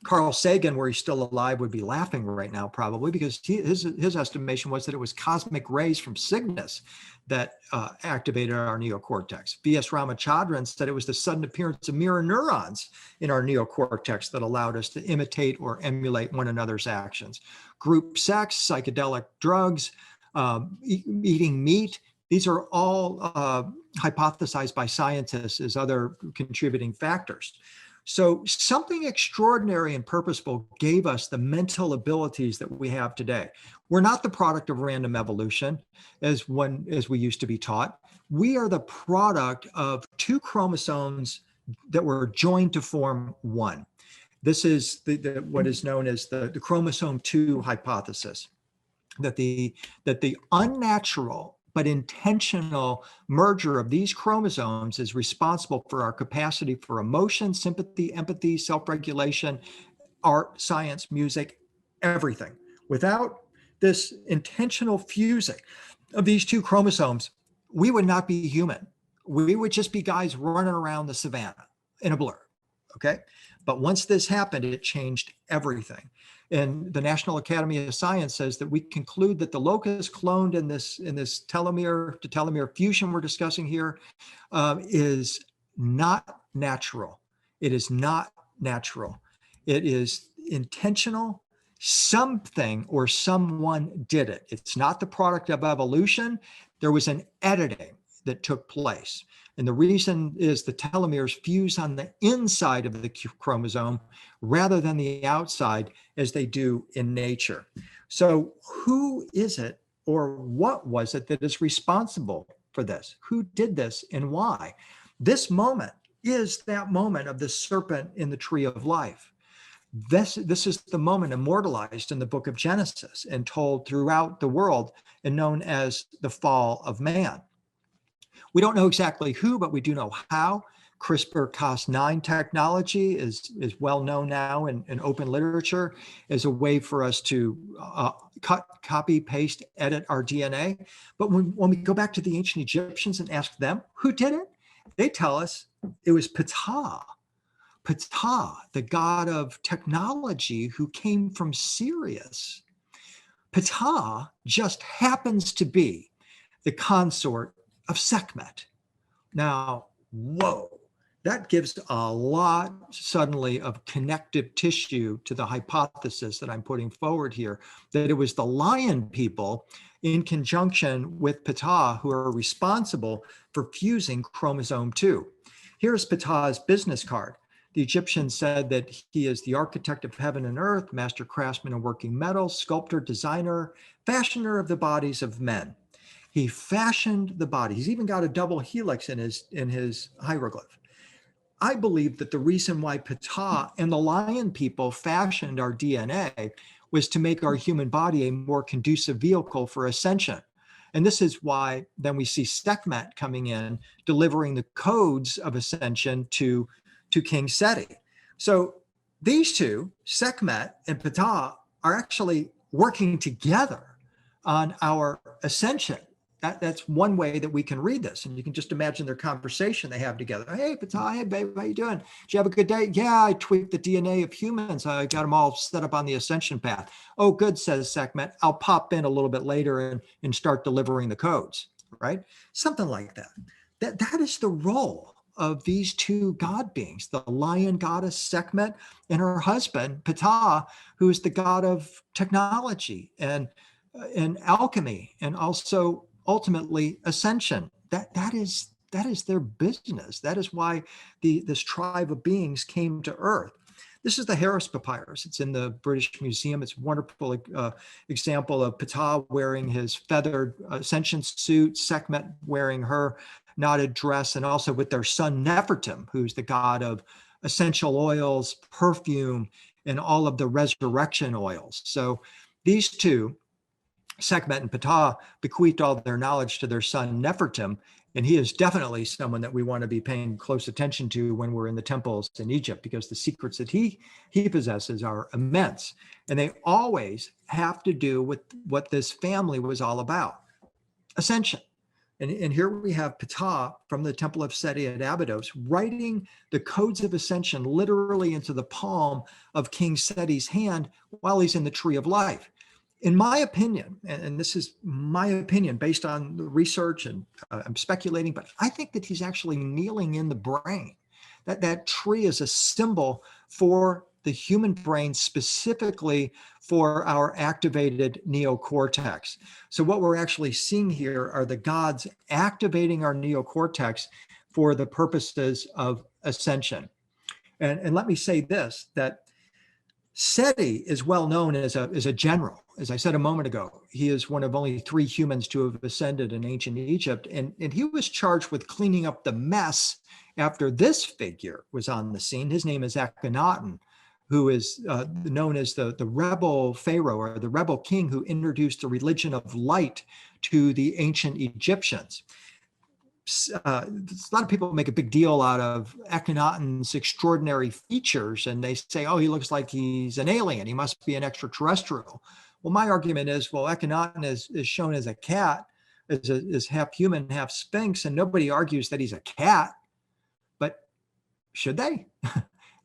Carl Sagan, were he still alive, would be laughing right now, probably, because his estimation was that it was cosmic rays from Cygnus that activated our neocortex. V.S. Ramachandran said it was the sudden appearance of mirror neurons in our neocortex that allowed us to imitate or emulate one another's actions. Group sex, psychedelic drugs, eating meat, these are all hypothesized by scientists as other contributing factors. So something extraordinary and purposeful gave us the mental abilities that we have today. We're not the product of random evolution, as we used to be taught. We are the product of two chromosomes that were joined to form one. This is what is known as the chromosome 2 hypothesis, that the unnatural but intentional merger of these chromosomes is responsible for our capacity for emotion, sympathy, empathy, self-regulation, art, science, music, everything. Without this intentional fusing of these two chromosomes, we would not be human. We would just be guys running around the savannah in a blur, okay? But once this happened, it changed everything. And the National Academy of Science says that we conclude that the locus cloned in this telomere to telomere fusion we're discussing here is not natural. It is not natural. It is intentional. Something or someone did it. It's not the product of evolution. There was an editing that took place. And the reason is the telomeres fuse on the inside of the chromosome rather than the outside, as they do in nature. So who is it, or what was it, that is responsible for this? Who did this and why? This moment is that moment of the serpent in the tree of life. This is the moment immortalized in the book of Genesis and told throughout the world and known as the fall of man. We don't know exactly who, but we do know how. CRISPR-Cas9 technology is well known now in open literature as a way for us to cut, copy, paste, edit our DNA. But when we go back to the ancient Egyptians and ask them who did it, they tell us it was Ptah. Ptah, the god of technology who came from Sirius. Ptah just happens to be the consort of Sekhmet. Now, whoa, that gives a lot suddenly of connective tissue to the hypothesis that I'm putting forward here, that it was the lion people in conjunction with Ptah who are responsible for fusing chromosome 2. Here's Ptah's business card. The Egyptians said that he is the architect of heaven and earth, master craftsman in working metal, sculptor, designer, fashioner of the bodies of men. He fashioned the body. He's even got a double helix in his hieroglyph. I believe that the reason why Ptah and the lion people fashioned our DNA was to make our human body a more conducive vehicle for ascension. And this is why then we see Sekhmet coming in, delivering the codes of ascension to King Seti. So these two, Sekhmet and Ptah, are actually working together on our ascension. That's one way that we can read this. And you can just imagine their conversation they have together. Hey, Ptah, hey, babe, how you doing? Did you have a good day? Yeah, I tweaked the DNA of humans. I got them all set up on the ascension path. Oh, good, says Sekhmet. I'll pop in a little bit later and start delivering the codes, right? Something like that. That is the role of these two god beings, the lion goddess Sekhmet and her husband, Ptah, who is the god of technology and alchemy, and also ultimately ascension. That is their business. That is why this tribe of beings came to Earth. This is the Harris Papyrus. It's in the British Museum. It's a wonderful example of Ptah wearing his feathered ascension suit, Sekhmet wearing her knotted dress, and also with their son Nefertum, who's the god of essential oils, perfume, and all of the resurrection oils. So these two, Sekhmet and Ptah, bequeathed all their knowledge to their son Nefertum, and he is definitely someone that we want to be paying close attention to when we're in the temples in Egypt, because the secrets that he possesses are immense, and they always have to do with what this family was all about: ascension. And here we have Ptah from the Temple of Seti at Abydos writing the codes of ascension literally into the palm of King Seti's hand while he's in the Tree of Life. In my opinion, and this is my opinion based on the research, and I'm speculating, but I think that he's actually kneeling in the brain. That tree is a symbol for the human brain, specifically for our activated neocortex. So what we're actually seeing here are the gods activating our neocortex for the purposes of ascension. And let me say this, that Seti is well known as a general. As I said a moment ago, he is one of only 3 humans to have ascended in ancient Egypt. And he was charged with cleaning up the mess after this figure was on the scene. His name is Akhenaten, who is known as the rebel pharaoh, or the rebel king, who introduced the religion of light to the ancient Egyptians. A lot of people make a big deal out of Akhenaten's extraordinary features, and they say, oh, he looks like he's an alien. He must be an extraterrestrial. Well, my argument is, well, Akhenaten is shown as a cat, is half human, half sphinx, and nobody argues that he's a cat. But should they?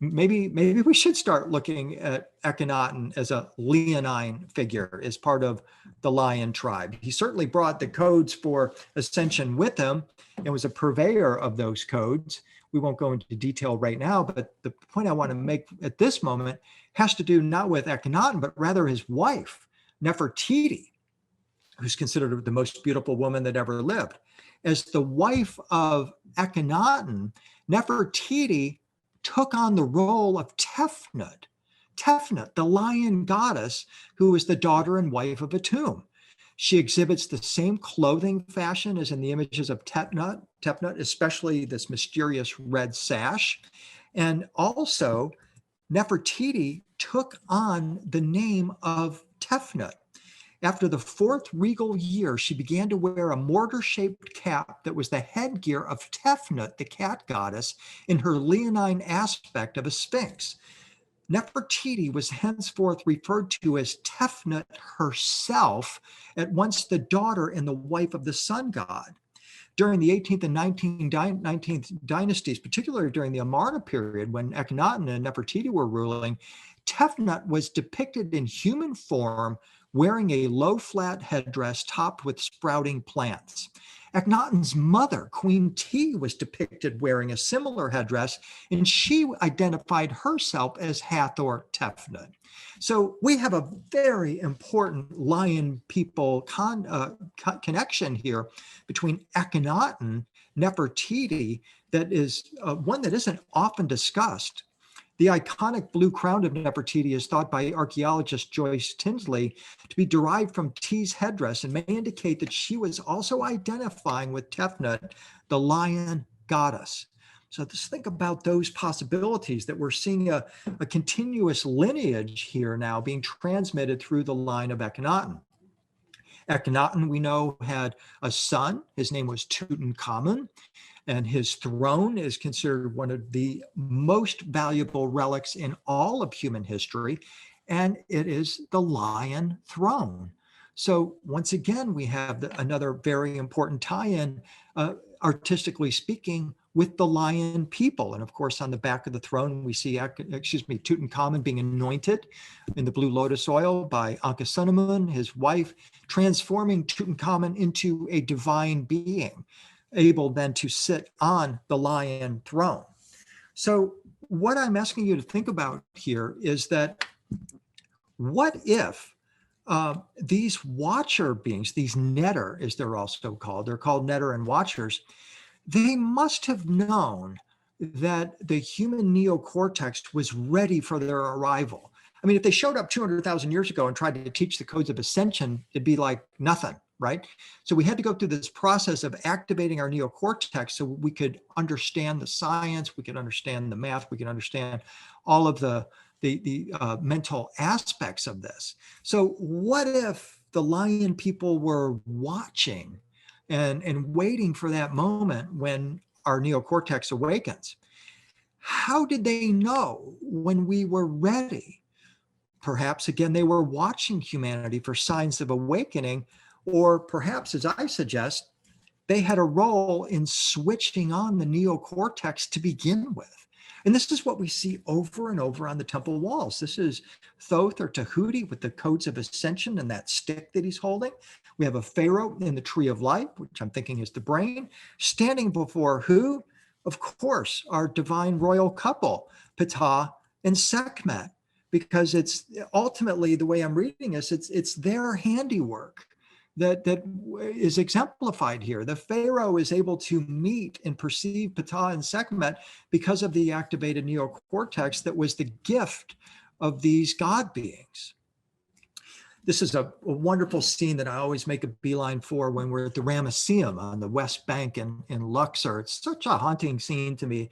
Maybe we should start looking at Akhenaten as a Leonine figure, as part of the lion tribe. He certainly brought the codes for ascension with him and was a purveyor of those codes. We won't go into detail right now, but the point I want to make at this moment has to do not with Akhenaten, but rather his wife, Nefertiti, who's considered the most beautiful woman that ever lived. As the wife of Akhenaten, Nefertiti took on the role of Tefnut, the lion goddess, who is the daughter and wife of Atum. She exhibits the same clothing fashion as in the images of Tefnut, especially this mysterious red sash. And also, Nefertiti took on the name of Tefnut. After the 4th regal year, she began to wear a mortar-shaped cap that was the headgear of Tefnut, the cat goddess, in her leonine aspect of a sphinx. Nefertiti was henceforth referred to as Tefnut herself, at once the daughter and the wife of the sun god. During the 18th and 19th dynasties, particularly during the Amarna period, when Akhenaten and Nefertiti were ruling, Tefnut was depicted in human form, wearing a low flat headdress topped with sprouting plants. Akhenaten's mother, Queen T, was depicted wearing a similar headdress, and she identified herself as Hathor Tefnut. So we have a very important lion people connection here between Akhenaten, Nefertiti, that is one that isn't often discussed. The iconic blue crown of Nefertiti is thought by archaeologist Joyce Tinsley to be derived from T's headdress and may indicate that she was also identifying with Tefnut, the lion goddess. So just think about those possibilities, that we're seeing a continuous lineage here now being transmitted through the line of Akhenaten. Akhenaten, we know, had a son. His name was Tutankhamun, and his throne is considered one of the most valuable relics in all of human history, and it is the lion throne. So once again, we have another very important tie-in, artistically speaking, with the lion people. And of course, on the back of the throne, we see, Tutankhamun being anointed in the blue lotus oil by Ankhesenamun, his wife, transforming Tutankhamun into a divine being, able then to sit on the lion throne. So what I'm asking you to think about here is that, what if these watcher beings, these netter, as they're also called, they're called netter and watchers, they must have known that the human neocortex was ready for their arrival. I mean, if they showed up 200,000 years ago and tried to teach the codes of ascension, it'd be like nothing, right? So we had to go through this process of activating our neocortex so we could understand the science, we could understand the math, we could understand all of the mental aspects of this. So what if the lion people were watching and waiting for that moment when our neocortex awakens? How did they know when we were ready? Perhaps, again, they were watching humanity for signs of awakening, or perhaps, as I suggest, they had a role in switching on the neocortex to begin with. And this is what we see over and over on the temple walls. This is Thoth or Tahuti with the codes of ascension and that stick that he's holding. We have a pharaoh in the tree of life, which I'm thinking is the brain, standing before who? Of course, our divine royal couple, Ptah and Sekhmet, because it's ultimately, the way I'm reading this, it's their handiwork that is exemplified here. The pharaoh is able to meet and perceive Ptah and Sekhmet because of the activated neocortex that was the gift of these god beings. This is a wonderful scene that I always make a beeline for when we're at the Ramesseum on the West Bank in Luxor. It's such a haunting scene to me.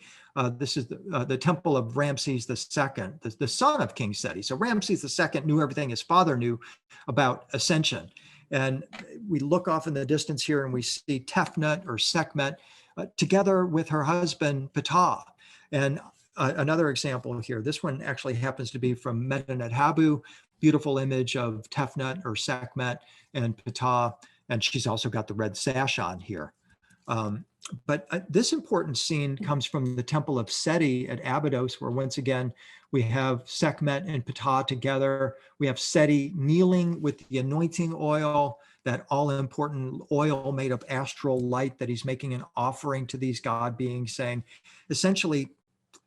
This is the temple of Ramses II, the son of King Seti. So Ramses II knew everything his father knew about ascension. And we look off in the distance here and we see Tefnut or Sekhmet together with her husband Ptah. And another example here, this one actually happens to be from Medinet Habu, beautiful image of Tefnut or Sekhmet and Ptah, and she's also got the red sash on here. But this important scene comes from the temple of Seti at Abydos, where once again, we have Sekhmet and Ptah together. We have Seti kneeling with the anointing oil, that all-important oil made of astral light that he's making an offering to these god beings, saying, essentially,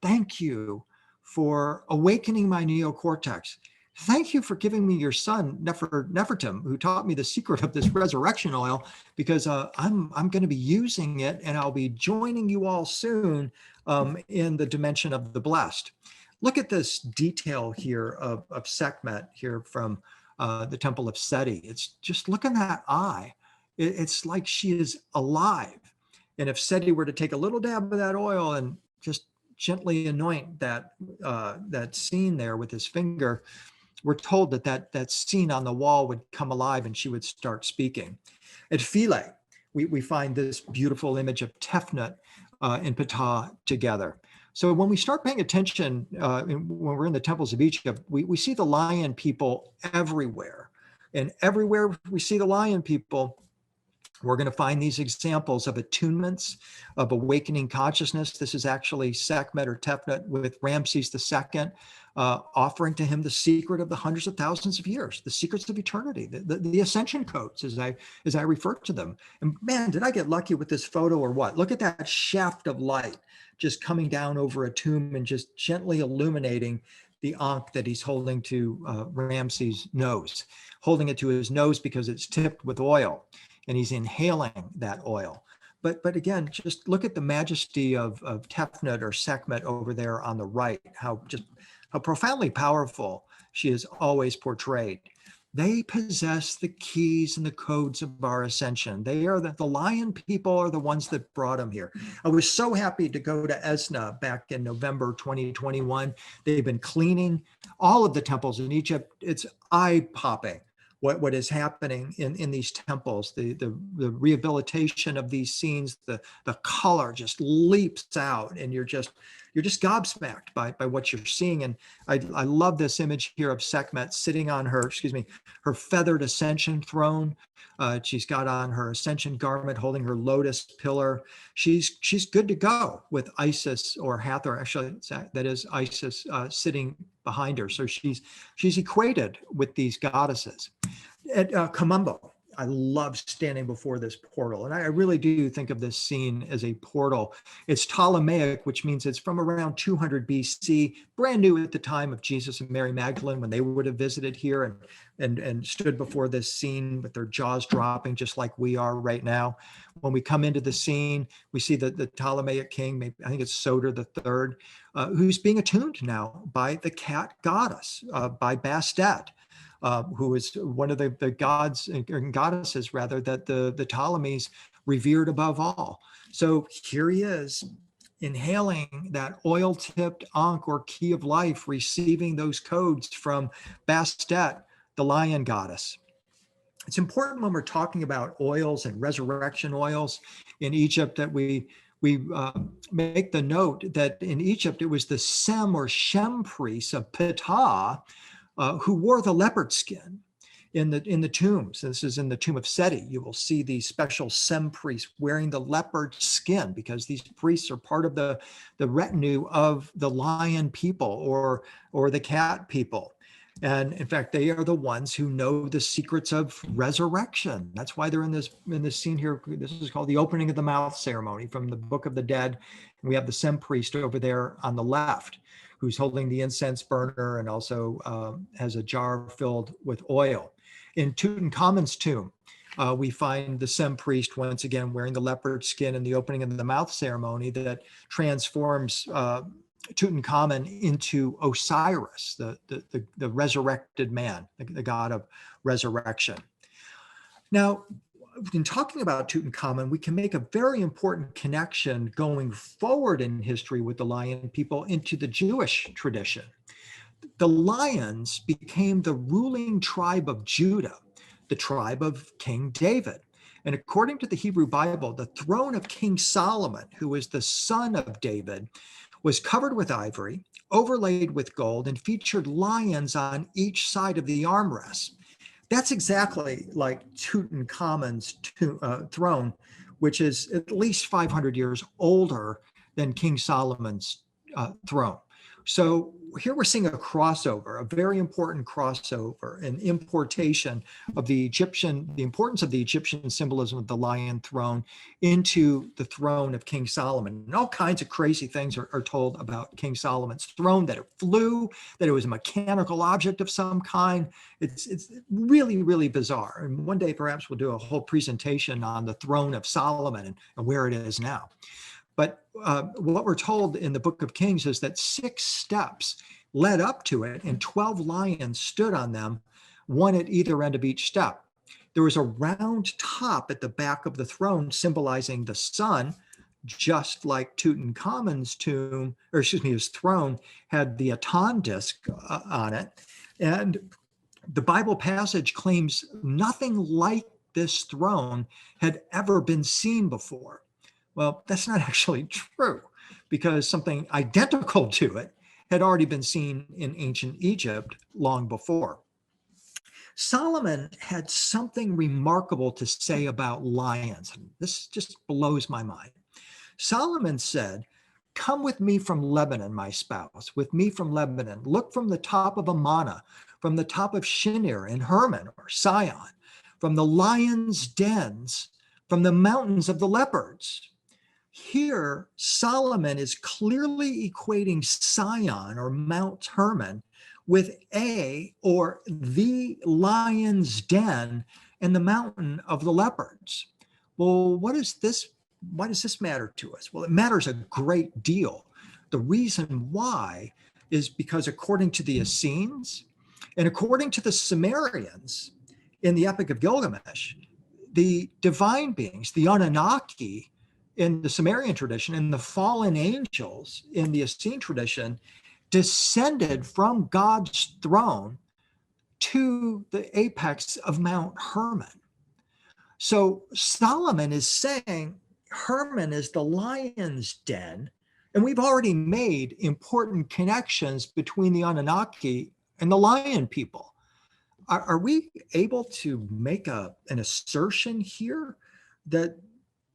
thank you for awakening my neocortex. Thank you for giving me your son, Nefertim, who taught me the secret of this resurrection oil, because I'm going to be using it, and I'll be joining you all soon in the dimension of the blessed. Look at this detail here of Sekhmet here from the temple of Seti. It's just, look in that eye. It's like she is alive. And if Seti were to take a little dab of that oil and just gently anoint that scene there with his finger, we're told that scene on the wall would come alive and she would start speaking. At Philae, we find this beautiful image of Tefnut and Ptah together. So when we start paying attention, when we're in the temples of Egypt, we see the lion people everywhere. And everywhere we see the lion people, we're going to find these examples of attunements, of awakening consciousness. This is actually Sekhmet or Tefnut with Ramses II, offering to him the secret of the hundreds of thousands of years, the secrets of eternity, the ascension codes, as I refer to them. And man, did I get lucky with this photo or what? Look at that shaft of light just coming down over a tomb and just gently illuminating the ankh that he's holding to Ramses' nose, holding it to his nose because it's tipped with oil, and he's inhaling that oil. but again, just look at the majesty of Tefnut or Sekhmet over there on the right, how profoundly powerful she is always portrayed. They possess the keys and the codes of our ascension. They are the lion people are the ones that brought them here. I was so happy to go to Esna back in November 2021. They've been cleaning all of the temples in Egypt. It's eye-popping what is happening in these temples. The rehabilitation of these scenes, the color just leaps out, and you're just gobsmacked by what you're seeing. And I love this image here of Sekhmet sitting on her, her feathered ascension throne. She's got on her ascension garment, holding her lotus pillar. She's good to go with Isis or Hathor. Actually, that is Isis sitting behind her. So she's equated with these goddesses. At Kamumbo, I love standing before this portal. And I really do think of this scene as a portal. It's Ptolemaic, which means it's from around 200 BC, brand new at the time of Jesus and Mary Magdalene when they would have visited here and stood before this scene with their jaws dropping, just like we are right now. When we come into the scene, we see the Ptolemaic king, maybe, I think it's Soter III, who's being attuned now by the cat goddess, by Bastet. Who is one of the gods and goddesses, rather, that the Ptolemies revered above all. So here he is, inhaling that oil-tipped ankh or key of life, receiving those codes from Bastet, the lion goddess. It's important when we're talking about oils and resurrection oils in Egypt that we make the note that in Egypt it was the Sem or Shem priests of Ptah who wore the leopard skin in the tombs. This is in the tomb of Seti. You will see these special Sem priests wearing the leopard skin because these priests are part of the retinue of the lion people or the cat people. And in fact, they are the ones who know the secrets of resurrection. That's why they're in this scene here. This is called the opening of the mouth ceremony from the Book of the Dead. And we have the Sem priest over there on the left, who's holding the incense burner and also has a jar filled with oil. In Tutankhamun's tomb, we find the Sem priest once again wearing the leopard skin in the opening of the mouth ceremony that transforms Tutankhamun into Osiris, the resurrected man, the god of resurrection. Now, in talking about Tutankhamun, we can make a very important connection going forward in history with the lion people into the Jewish tradition. The lions became the ruling tribe of Judah, the tribe of King David. And according to the Hebrew Bible, the throne of King Solomon, who was the son of David, was covered with ivory, overlaid with gold, and featured lions on each side of the armrest. That's exactly like Tutankhamun's throne, which is at least 500 years older than King Solomon's throne. So here we're seeing a crossover, a very important crossover, an importation of the importance of the Egyptian symbolism of the lion throne into the throne of King Solomon. And all kinds of crazy things are told about King Solomon's throne, that it flew, that it was a mechanical object of some kind. It's really, really bizarre. And one day perhaps we'll do a whole presentation on the throne of Solomon and where it is now. But what we're told in the Book of Kings is that 6 steps led up to it and 12 lions stood on them, one at either end of each step. There was a round top at the back of the throne symbolizing the sun, just like Tutankhamun's his throne had the Aton disc on it. And the Bible passage claims nothing like this throne had ever been seen before. Well, that's not actually true, because something identical to it had already been seen in ancient Egypt long before. Solomon had something remarkable to say about lions. This just blows my mind. Solomon said, "Come with me from Lebanon, my spouse, with me from Lebanon. Look from the top of Amana, from the top of Shinir and Hermon or Sion, from the lion's dens, from the mountains of the leopards." Here, Solomon is clearly equating Sion or Mount Hermon with or the lion's den and the mountain of the leopards. Well, what does this why does this matter to us? Well, it matters a great deal. The reason why is because according to the Essenes and according to the Sumerians in the Epic of Gilgamesh, the divine beings, the Anunnaki in the Sumerian tradition and the fallen angels in the Essene tradition descended from God's throne to the apex of Mount Hermon. So Solomon is saying Hermon is the lion's den, and we've already made important connections between the Anunnaki and the lion people. Are we able to make an assertion here that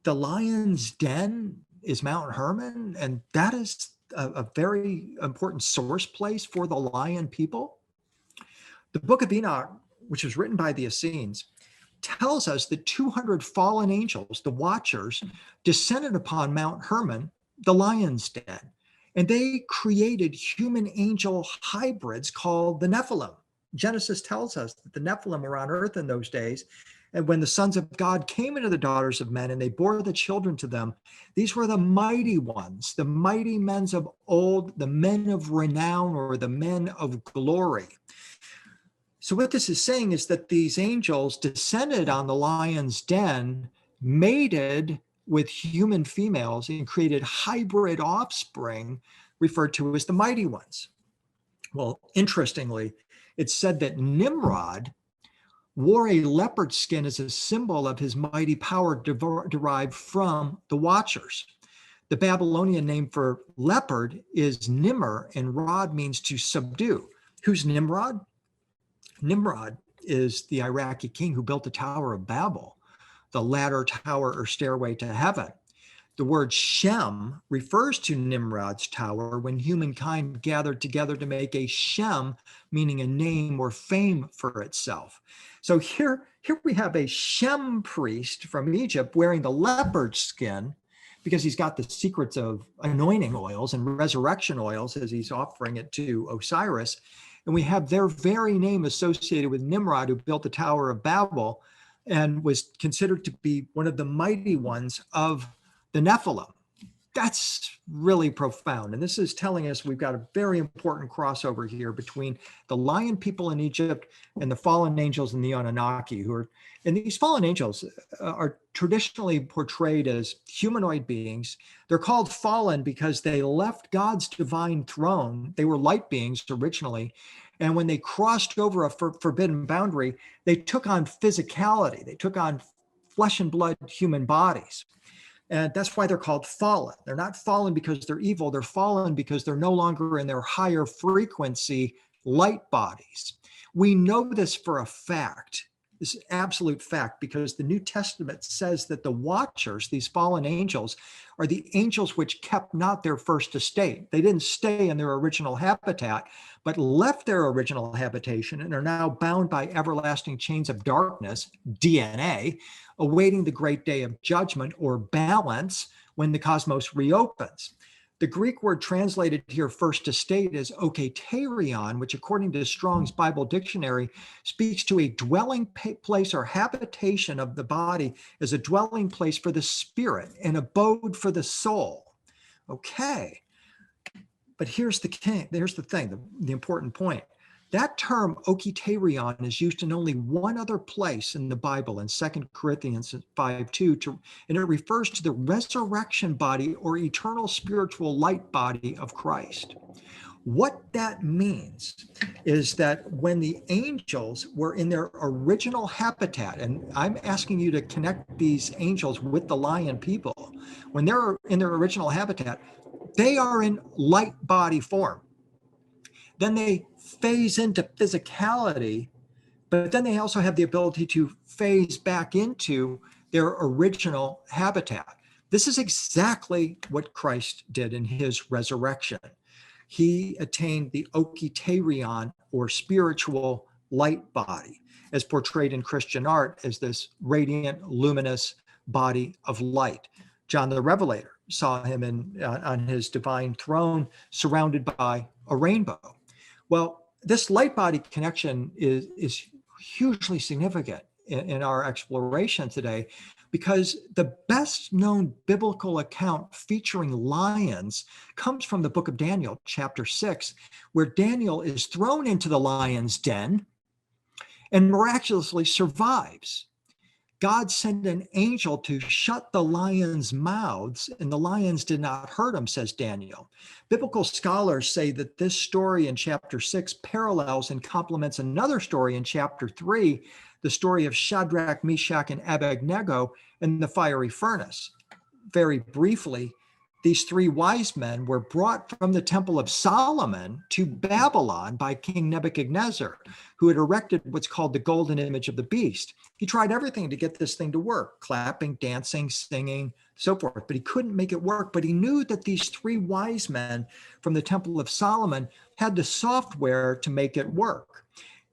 the lion's den is Mount Hermon, and that is a very important source place for the lion people? The Book of Enoch, which was written by the Essenes, tells us that 200 fallen angels, the Watchers, descended upon Mount Hermon, the lion's den, and they created human-angel hybrids called the Nephilim. Genesis tells us that the Nephilim were on earth in those days, and when the sons of God came into the daughters of men and they bore the children to them, these were the mighty ones, the mighty men of old, the men of renown, or the men of glory. So what this is saying is that these angels descended on the lion's den, mated with human females, and created hybrid offspring referred to as the mighty ones. Well, interestingly, it's said that Nimrod wore a leopard skin as a symbol of his mighty power derived from the Watchers. The Babylonian name for leopard is Nimr, and Rod means to subdue. Who's Nimrod? Nimrod is the Iraqi king who built the Tower of Babel, the ladder, tower, or stairway to heaven. The word Shem refers to Nimrod's tower when humankind gathered together to make a Shem, meaning a name or fame for itself. So here we have a Shem priest from Egypt wearing the leopard skin because he's got the secrets of anointing oils and resurrection oils as he's offering it to Osiris. And we have their very name associated with Nimrod, who built the Tower of Babel and was considered to be one of the mighty ones of the Nephilim. That's really profound. And this is telling us we've got a very important crossover here between the lion people in Egypt and the fallen angels and the Anunnaki, and these fallen angels are traditionally portrayed as humanoid beings. They're called fallen because they left God's divine throne. They were light beings originally. And when they crossed over a forbidden boundary, they took on physicality. They took on flesh and blood human bodies. And that's why they're called fallen. They're not fallen because they're evil. They're fallen because they're no longer in their higher frequency light bodies. We know this for a fact. This is absolute fact, because the New Testament says that the Watchers, these fallen angels, are the angels which kept not their first estate. They didn't stay in their original habitat, but left their original habitation and are now bound by everlasting chains of darkness, DNA, awaiting the great day of judgment or balance when the cosmos reopens. The Greek word translated here, first estate, is okaterion, which according to Strong's Bible Dictionary speaks to a dwelling place or habitation of the body as a dwelling place for the spirit, an abode for the soul. Okay, but here's the thing, the important point. That term okaterion is used in only one other place in the Bible, in 2 Corinthians 5:2, and it refers to the resurrection body or eternal spiritual light body of Christ. What that means is that when the angels were in their original habitat, and I'm asking you to connect these angels with the lion people, when they're in their original habitat, they are in light body form. Then they phase into physicality, but then they also have the ability to phase back into their original habitat. This is exactly what Christ did in his resurrection. He attained the okaterion, or spiritual light body, as portrayed in Christian art as this radiant, luminous body of light. John the Revelator saw him on his divine throne surrounded by a rainbow. Well, this light body connection is hugely significant in our exploration today, because the best known biblical account featuring lions comes from the book of Daniel, chapter 6, where Daniel is thrown into the lion's den and miraculously survives. God sent an angel to shut the lions' mouths, and the lions did not hurt him, says Daniel. Biblical scholars say that this story in chapter 6 parallels and complements another story in chapter 3, the story of Shadrach, Meshach, and Abednego in the fiery furnace. Very briefly, these three wise men were brought from the temple of Solomon to Babylon by King Nebuchadnezzar, who had erected what's called the golden image of the beast. He tried everything to get this thing to work, clapping, dancing, singing, so forth, but he couldn't make it work. But he knew that these three wise men from the temple of Solomon had the software to make it work.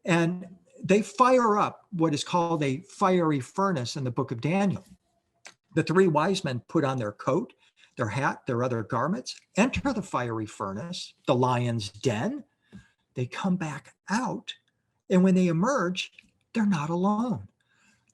And they fire up what is called a fiery furnace in the book of Daniel. The three wise men put on their coat, their hat, their other garments, enter the fiery furnace, the lion's den. They come back out, and when they emerge, they're not alone.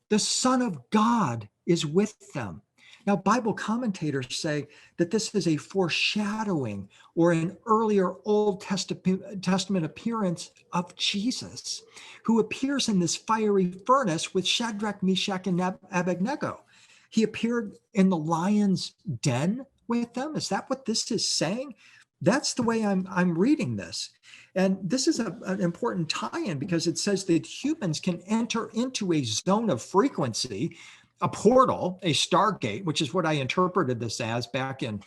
The Son of God is with them. Now, Bible commentators say that this is a foreshadowing or an earlier Old Testament appearance of Jesus, who appears in this fiery furnace with Shadrach, Meshach, and Abednego. He appeared in the lion's den with them. Is that what this is saying? That's the way I'm reading this. And this is an important tie-in because it says that humans can enter into a zone of frequency, a portal, a stargate, which is what I interpreted this as back in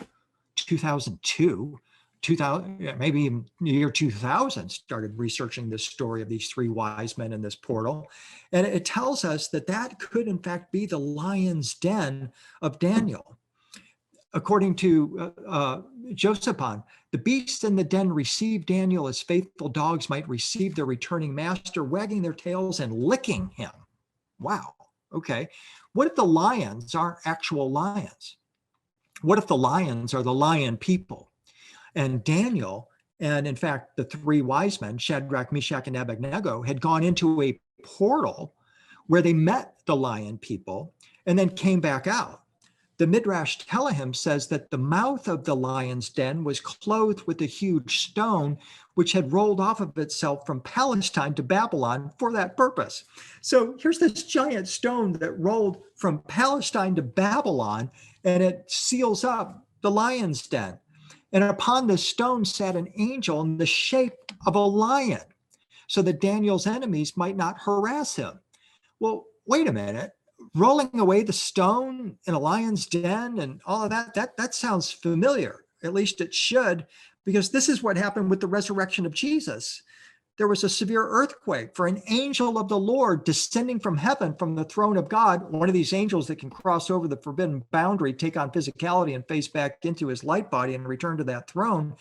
2002, 2000, maybe even the year 2000, started researching this story of these three wise men in this portal. And it tells us that that could in fact be the lion's den of Daniel. According to Josephon, the beasts in the den received Daniel as faithful dogs might receive their returning master, wagging their tails and licking him. Wow. Okay. What if the lions aren't actual lions? What if the lions are the lion people? And Daniel, and in fact, the three wise men, Shadrach, Meshach, and Abednego, had gone into a portal where they met the lion people and then came back out. The Midrash Telahim says that the mouth of the lion's den was clothed with a huge stone, which had rolled off of itself from Palestine to Babylon for that purpose. So here's this giant stone that rolled from Palestine to Babylon, and it seals up the lion's den. And upon the stone sat an angel in the shape of a lion, so that Daniel's enemies might not harass him. Well, wait a minute. Rolling away the stone in a lion's den and all of that sounds familiar. At least it should, because this is what happened with the resurrection of Jesus. There was a severe earthquake, for an angel of the Lord descending from heaven from the throne of God, one of these angels that can cross over the forbidden boundary, take on physicality and face back into his light body and return to that throne,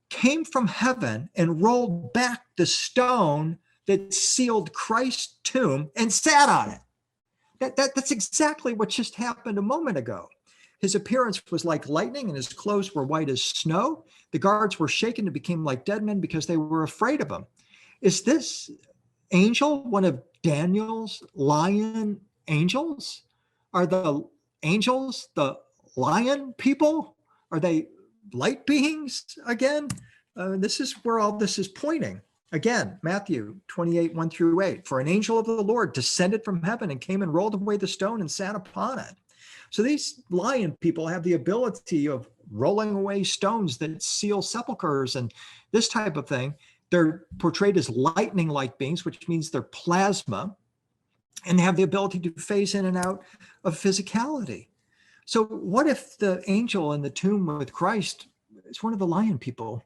came from heaven and rolled back the stone that sealed Christ's tomb and sat on it. That's exactly what just happened a moment ago. His appearance was like lightning and his clothes were white as snow. The guards were shaken and became like dead men because they were afraid of him. Is this angel one of Daniel's lion angels? Are the angels the lion people? Are they light beings again? This is where all this is pointing. Again, Matthew 28, 1-8. For an angel of the Lord descended from heaven and came and rolled away the stone and sat upon it. So these lion people have the ability of rolling away stones that seal sepulchres and this type of thing. They're portrayed as lightning-like beings, which means they're plasma, and they have the ability to phase in and out of physicality. So what if the angel in the tomb with Christ is one of the lion people?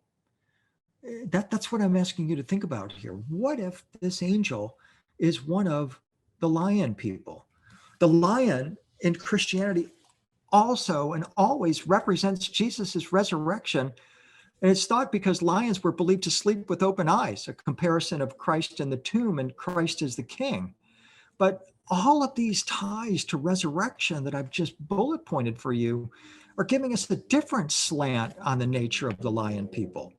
That's what I'm asking you to think about here. What if this angel is one of the lion people? The lion in Christianity also and always represents Jesus's resurrection. And it's thought because lions were believed to sleep with open eyes, a comparison of Christ in the tomb and Christ as the king. But all of these ties to resurrection that I've just bullet pointed for you are giving us a different slant on the nature of the lion people.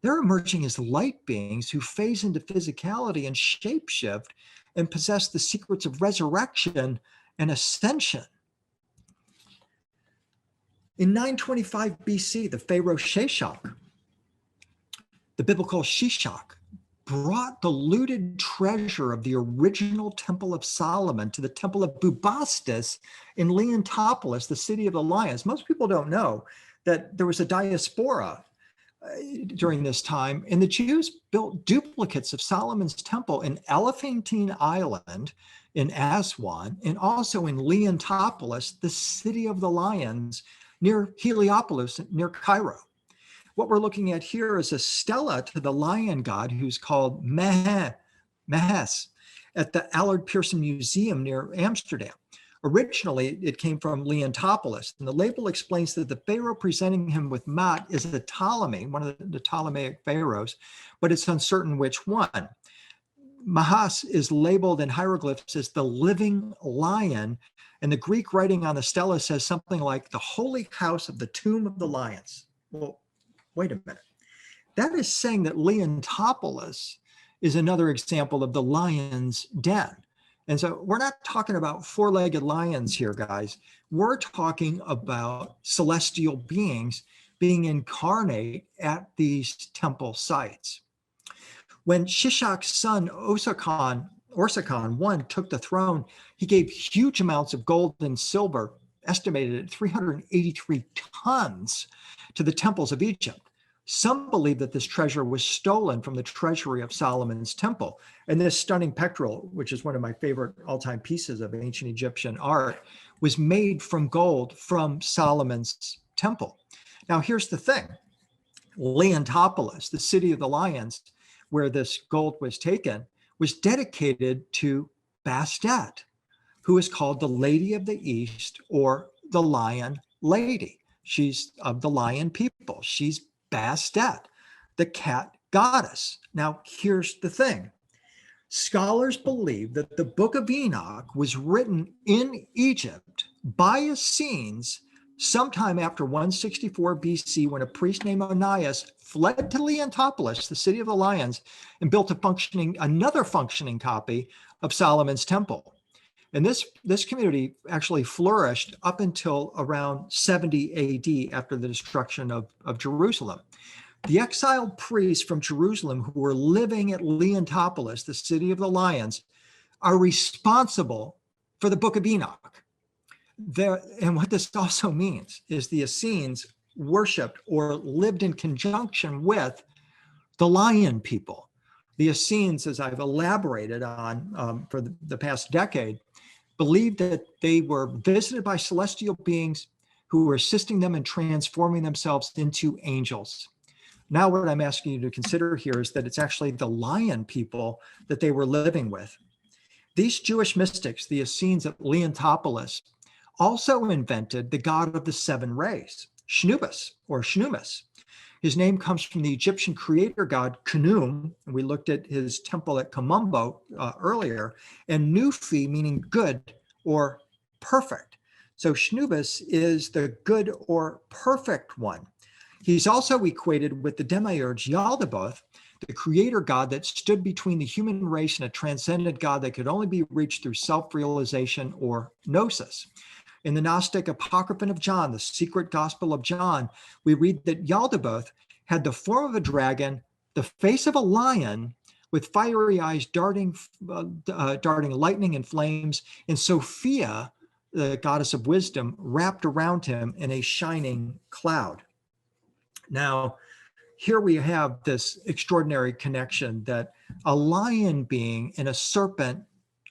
They're emerging as light beings who phase into physicality and shapeshift and possess the secrets of resurrection and ascension. In 925 BC, the pharaoh Sheshach, the biblical Shishak, brought the looted treasure of the original Temple of Solomon to the Temple of Bubastis in Leontopolis, the city of the lions. Most people don't know that there was a diaspora during this time, and the Jews built duplicates of Solomon's temple in Elephantine Island in Aswan, and also in Leontopolis, the city of the lions, near Heliopolis, near Cairo. What we're looking at here is a stela to the lion god, who's called Mehes, at the Allard Pearson Museum near Amsterdam. Originally, it came from Leontopolis, and the label explains that the pharaoh presenting him with Mat is a Ptolemy, one of the Ptolemaic pharaohs, but it's uncertain which one. Mahas is labeled in hieroglyphs as the living lion, and the Greek writing on the stela says something like the holy house of the tomb of the lions. Well, wait a minute. That is saying that Leontopolis is another example of the lion's den. And so we're not talking about four-legged lions here, guys. We're talking about celestial beings being incarnate at these temple sites. When Shishak's son Orsakan I took the throne, he gave huge amounts of gold and silver, estimated at 383 tons, to the temples of Egypt. Some believe that this treasure was stolen from the treasury of Solomon's temple. And this stunning pectoral, which is one of my favorite all-time pieces of ancient Egyptian art, was made from gold from Solomon's temple. Now, here's the thing. Leontopolis, the city of the lions, where this gold was taken, was dedicated to Bastet, who is called the Lady of the East, or the Lion Lady. She's of the lion people. She's Bastet, the cat goddess. Now, here's the thing. Scholars believe that the Book of Enoch was written in Egypt by Essenes sometime after 164 BC, when a priest named Onias fled to Leontopolis, the city of the lions, and built another functioning copy of Solomon's temple. And this community actually flourished up until around 70 AD, after the destruction of Jerusalem. The exiled priests from Jerusalem who were living at Leontopolis, the city of the lions, are responsible for the Book of Enoch. And what this also means is the Essenes worshipped or lived in conjunction with the lion people. The Essenes, as I've elaborated on for the past decade, believed that they were visited by celestial beings who were assisting them in transforming themselves into angels. Now, what I'm asking you to consider here is that it's actually the lion people that they were living with. These Jewish mystics, the Essenes at Leontopolis, also invented the god of the seven rays, Shnubis or Shnumis. His name comes from the Egyptian creator god Khnum, and we looked at his temple at Kamumbo earlier, and Nufi, meaning good or perfect. So Shnubis is the good or perfect one. He's also equated with the demiurge Yaldabaoth, the creator god that stood between the human race and a transcendent god that could only be reached through self-realization or gnosis. In the Gnostic Apocryphon of John, the secret gospel of John, we read that Yaldabaoth had the form of a dragon, the face of a lion, with fiery eyes darting lightning and flames, and Sophia, the goddess of wisdom, wrapped around him in a shining cloud. Now, here we have this extraordinary connection that a lion being and a serpent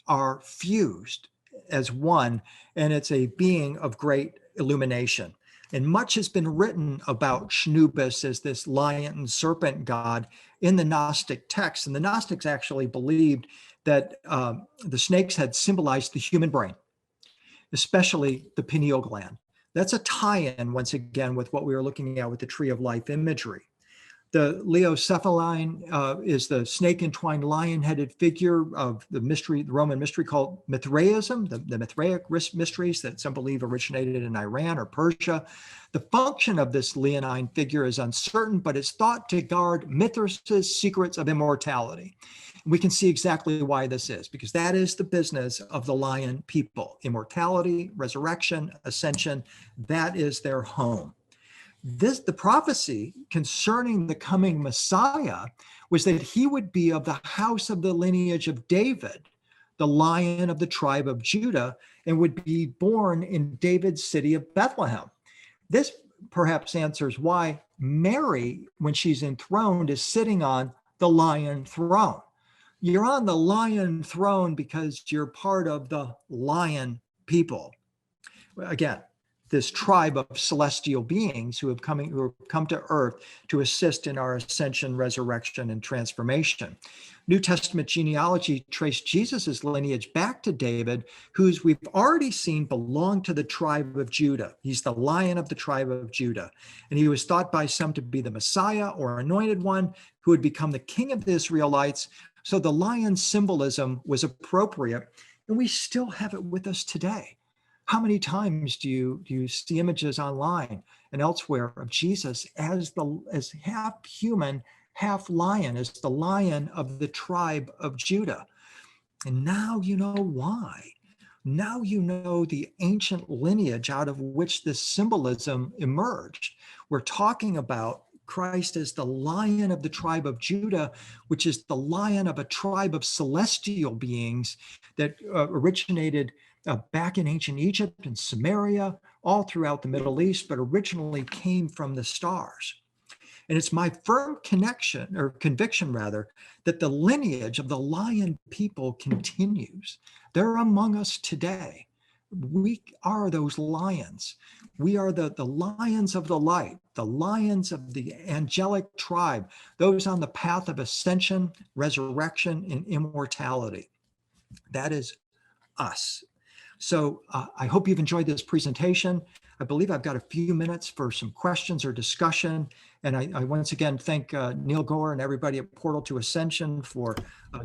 are fused as one, and it's a being of great illumination. And much has been written about Shnubis as this lion and serpent god in the Gnostic texts. And the Gnostics actually believed that the snakes had symbolized the human brain, especially the pineal gland. That's a tie-in, once again, with what we were looking at with the Tree of Life imagery. The Leocephaline is the snake-entwined lion-headed figure of the Roman mystery called Mithraism, the Mithraic mysteries that some believe originated in Iran or Persia. The function of this Leonine figure is uncertain, but it's thought to guard Mithras' secrets of immortality. We can see exactly why this is, because that is the business of the lion people. Immortality, resurrection, ascension, that is their home. The prophecy concerning the coming Messiah was that he would be of the house of the lineage of David, the lion of the tribe of Judah, and would be born in David's city of Bethlehem. This perhaps answers why Mary, when she's enthroned, is sitting on the lion throne. You're on the lion throne because you're part of the lion people. Again, this tribe of celestial beings who have come to earth to assist in our ascension, resurrection, and transformation. New Testament genealogy traced Jesus's lineage back to David, who's we've already seen belonged to the tribe of Judah. He's the lion of the tribe of Judah. And he was thought by some to be the Messiah or anointed one who would become the king of the Israelites. So the lion symbolism was appropriate, and we still have it with us today. How many times do you see images online and elsewhere of Jesus as half human, half lion, as the lion of the tribe of Judah? And now you know why. Now you know the ancient lineage out of which this symbolism emerged. We're talking about Christ as the lion of the tribe of Judah, which is the lion of a tribe of celestial beings that originated back in ancient Egypt and Samaria, all throughout the Middle East, but originally came from the stars. And it's my firm conviction, that the lineage of the lion people continues. They're among us today. We are those lions. We are the lions of the light, the lions of the angelic tribe, those on the path of ascension, resurrection, and immortality. That is us. So I hope you've enjoyed this presentation. I believe I've got a few minutes for some questions or discussion. And I once again thank Neil Gore and everybody at Portal to Ascension for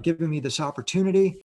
giving me this opportunity.